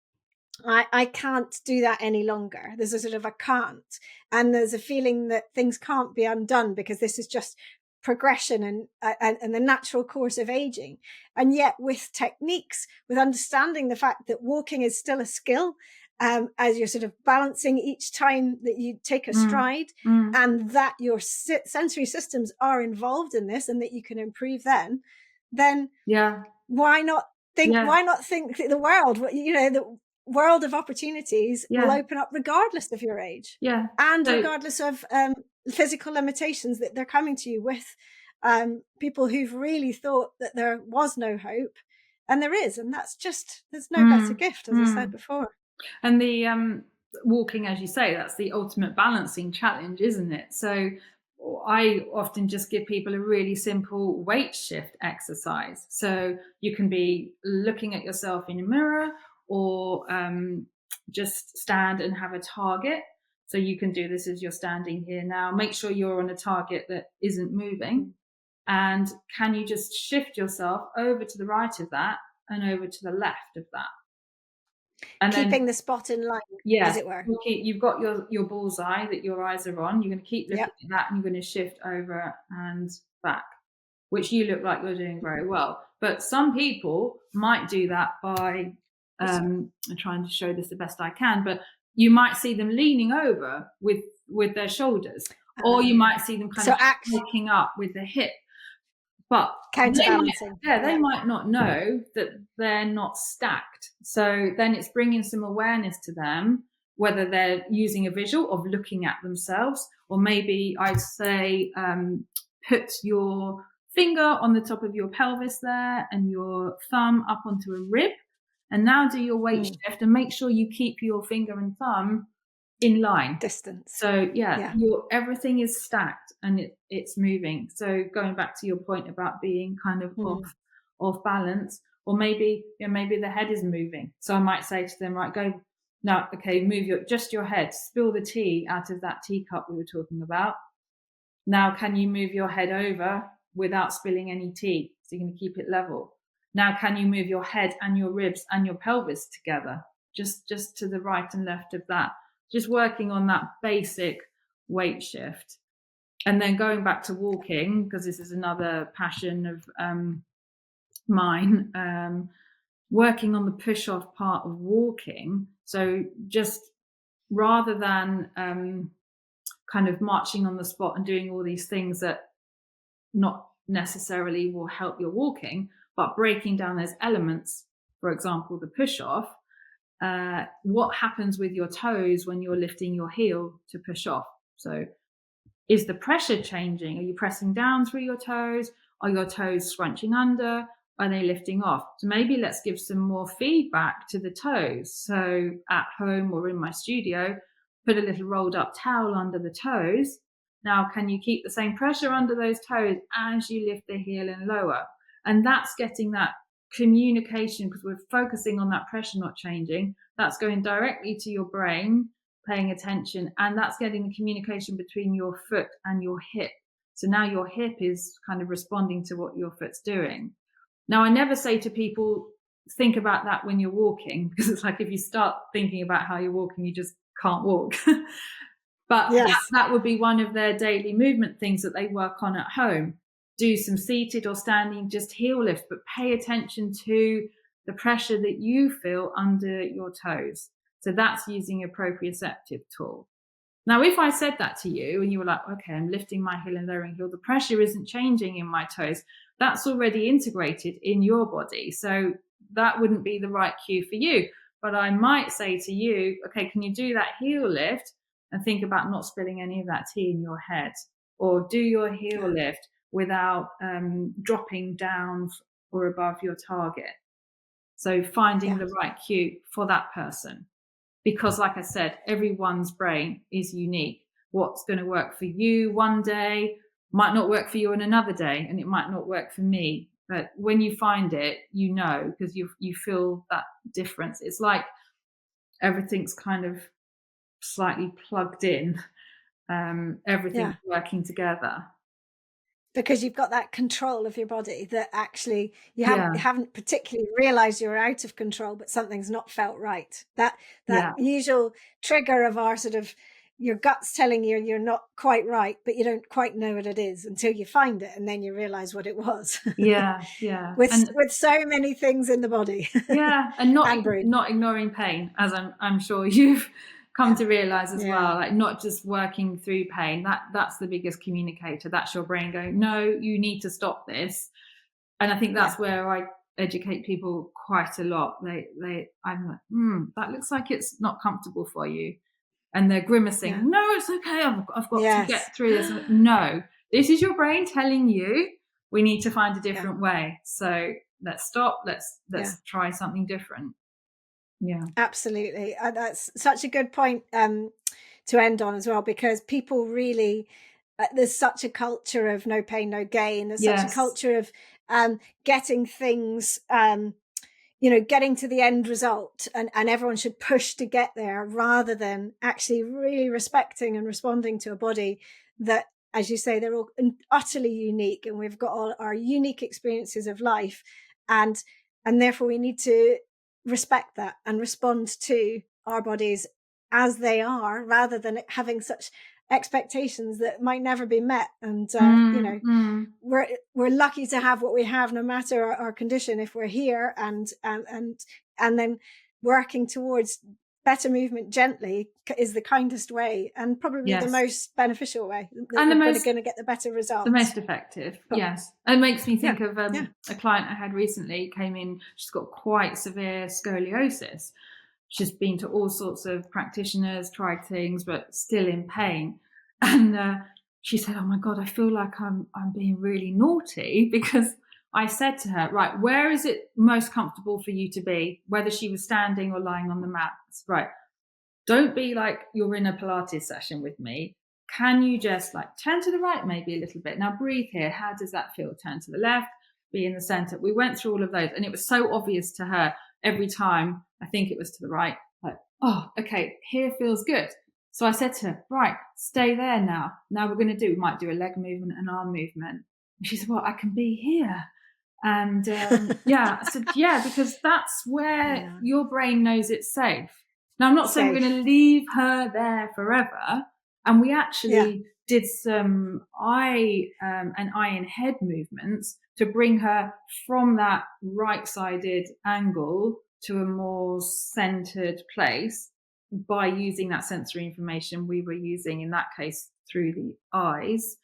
I can't do that any longer. There's a sort of a can't, and there's a feeling that things can't be undone because this is just progression and the natural course of aging. And yet with techniques, with understanding the fact that walking is still a skill, as you're sort of balancing each time that you take a stride, and that your sensory systems are involved in this and that you can improve then why not think that the world, the world of opportunities will open up regardless of your age and regardless of physical limitations that they're coming to you with, people who've really thought that there was no hope, and there is, and that's just, there's no better gift, as I said before. And the walking, as you say, that's the ultimate balancing challenge, isn't it? So I often just give people a really simple weight shift exercise. So you can be looking at yourself in a mirror, or just stand and have a target. So you can do this as you're standing here now. Make sure you're on a target that isn't moving. And can you just shift yourself over to the right of that and over to the left of that? And keeping the spot in line, as it were. You've got your bullseye that your eyes are on. You're going to keep looking at that, and you're going to shift over and back, which you look like you're doing very well. But some people might do that by, I'm trying to show this the best I can, but you might see them leaning over with their shoulders, or you might see them kind of looking up with the hip. But they might not know that they're not stacked. So then it's bringing some awareness to them, whether they're using a visual of looking at themselves, or maybe I'd say put your finger on the top of your pelvis there and your thumb up onto a rib, and now do your weight shift and make sure you keep your finger and thumb in line distance. So everything is stacked and it's moving. So going back to your point about being kind of off balance, or maybe the head is moving. So I might say to them, right, go now, okay, move your head, spill the tea out of that teacup we were talking about. Now can you move your head over without spilling any tea? So you're going to keep it level. Now can you move your head and your ribs and your pelvis together, just to the right and left of that? Just working on that basic weight shift. And then going back to walking, because this is another passion of mine, working on the push-off part of walking. So just rather than kind of marching on the spot and doing all these things that not necessarily will help your walking, but breaking down those elements, for example, the push-off, what happens with your toes when you're lifting your heel to push off? So is the pressure changing? Are you pressing down through your toes? Are your toes scrunching under? Are they lifting off? So maybe let's give some more feedback to the toes. So at home or in my studio, put a little rolled up towel under the toes. Now, can you keep the same pressure under those toes as you lift the heel and lower? And that's getting that communication, because we're focusing on that pressure not changing. That's going directly to your brain, paying attention, and that's getting the communication between your foot and your hip. So now your hip is kind of responding to what your foot's doing. Now, I never say to people, think about that when you're walking, because it's like if you start thinking about how you're walking, you just can't walk. But that would be one of their daily movement things that they work on at home. Do some seated or standing, just heel lift, but pay attention to the pressure that you feel under your toes. So that's using a proprioceptive tool. Now, if I said that to you and you were like, okay, I'm lifting my heel and lowering heel, the pressure isn't changing in my toes. That's already integrated in your body. So that wouldn't be the right cue for you. But I might say to you, okay, can you do that heel lift and think about not spilling any of that tea in your head? Or do your heel lift without dropping down or above your target. So finding the right cue for that person. Because like I said, everyone's brain is unique. what's going to work for you one day might not work for you on another day, and it might not work for me. But when you find it, you know, because you feel that difference. It's like everything's kind of slightly plugged in. Everything's working together. Because you've got that control of your body that actually you Yeah. haven't particularly realized you're out of control, but something's not felt right. That Yeah. usual trigger of our sort of your gut's telling you you're not quite right, but you don't quite know what it is until you find it, and then you realize what it was. Yeah. Yeah. with And so many things in the body. yeah, and And brain. not ignoring pain, as I'm sure you've come to realize as Yeah. well. Like, not just working through pain. That's the biggest communicator. That's your brain going, no, you need to stop this. And I think that's where I educate people quite a lot. I'm like, that looks like it's not comfortable for you, and they're grimacing. No, it's okay. I've got to get through this. Like, no, this is your brain telling you we need to find a different way. So let's stop. Let's try something different. Yeah, absolutely. That's such a good point to end on as well, because people really there's such a culture of no pain, no gain. There's such a culture of getting things getting to the end result, and everyone should push to get there, rather than actually really respecting and responding to a body that, as you say, they're all utterly unique, and we've got all our unique experiences of life, and therefore we need to respect that and respond to our bodies as they are, rather than having such expectations that might never be met. And we're lucky to have what we have, no matter our condition, if we're here, and then working towards better movement gently is the kindest way, and probably the most beneficial way, and we're going to get the better results, the most effective. Yes. It makes me think of a client I had recently. Came in, she's got quite severe scoliosis. She's been to all sorts of practitioners, tried things, but still in pain. And she said, oh my God, I feel like I'm being really naughty, because I said to her, right, where is it most comfortable for you to be? Whether she was standing or lying on the mat. Right. Don't be like you're in a Pilates session with me. Can you just like turn to the right maybe a little bit? Now breathe here. How does that feel? Turn to the left, be in the center. We went through all of those, and it was so obvious to her every time. I think it was to the right. Like, oh, okay, here feels good. So I said to her, right, stay there now. Now we might do a leg movement, an arm movement. And she said, well, I can be here. And I said, because that's where your brain knows it's safe. Now, I'm not saying we're going to leave her there forever. And we actually did some eye and head movements to bring her from that right-sided angle to a more centered place by using that sensory information we were using, in that case, through the eyes,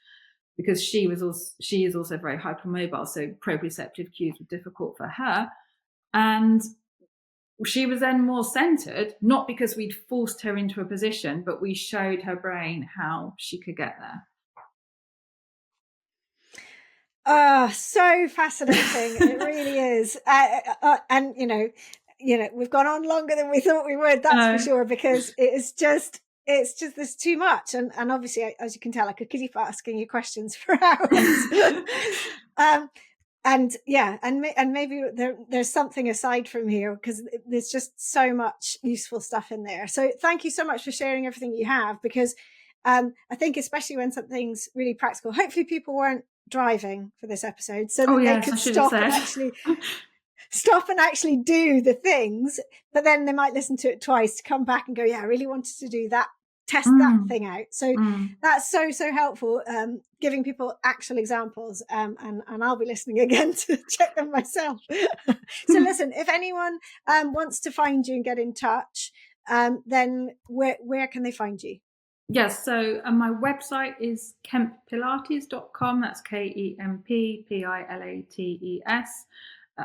because she is also very hypermobile, so proprioceptive cues were difficult for her. And she was then more centered, not because we'd forced her into a position, but we showed her brain how she could get there. So fascinating. It really is. And we've gone on longer than we thought we would, that's for sure, because it's just there's too much, and obviously, as you can tell, I could keep asking you questions for hours. And maybe there's something aside from here, because there's just so much useful stuff in there. So thank you so much for sharing everything you have, because I think especially when something's really practical, hopefully people weren't driving for this episode, so that they could stop and actually do the things, but then they might listen to it twice to come back and go, I really wanted to do that, test that thing out. So that's so helpful, giving people actual examples, and I'll be listening again to check them myself. So listen, if anyone wants to find you and get in touch, then where can they find you? Yes, so my website is kemppilates.com. That's KEMPPILATES.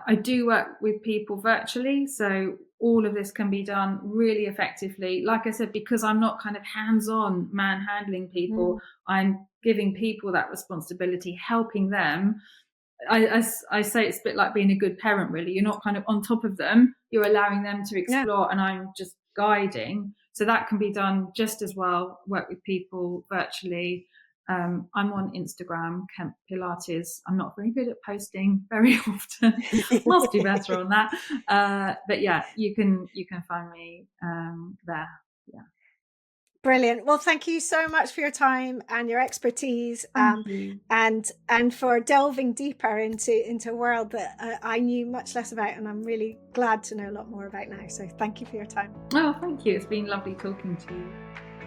I do work with people virtually, so all of this can be done really effectively. Like I said, because I'm not kind of hands-on manhandling people, I'm giving people that responsibility, helping them. I say it's a bit like being a good parent, really. You're not kind of on top of them. You're allowing them to explore, and I'm just guiding. So that can be done just as well, work with people virtually. I'm on Instagram, Kemp Pilates. I'm not very good at posting very often. Must do better on that. But yeah, you can find me there. Yeah. Brilliant. Well, thank you so much for your time and your expertise, Thank you. and for delving deeper into a world that I knew much less about, and I'm really glad to know a lot more about now. So thank you for your time. Oh, thank you. It's been lovely talking to you.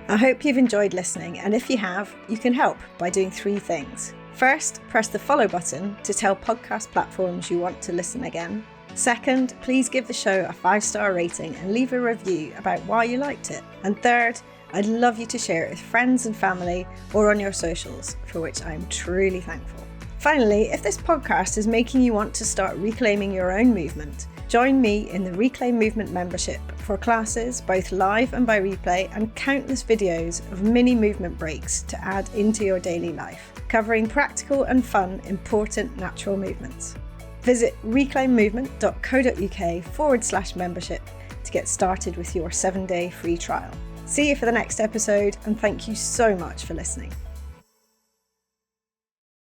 I hope you've enjoyed listening, and if you have, you can help by doing 3 things. First, press the follow button to tell podcast platforms you want to listen again. Second, please give the show a 5-star rating and leave a review about why you liked it. And third, I'd love you to share it with friends and family or on your socials, for which I'm truly thankful. Finally, if this podcast is making you want to start reclaiming your own movement, join me in the Reclaim Movement membership for classes, both live and by replay, and countless videos of mini movement breaks to add into your daily life, covering practical and fun, important natural movements. Visit reclaimmovement.co.uk/membership to get started with your 7-day free trial. See you for the next episode, and thank you so much for listening.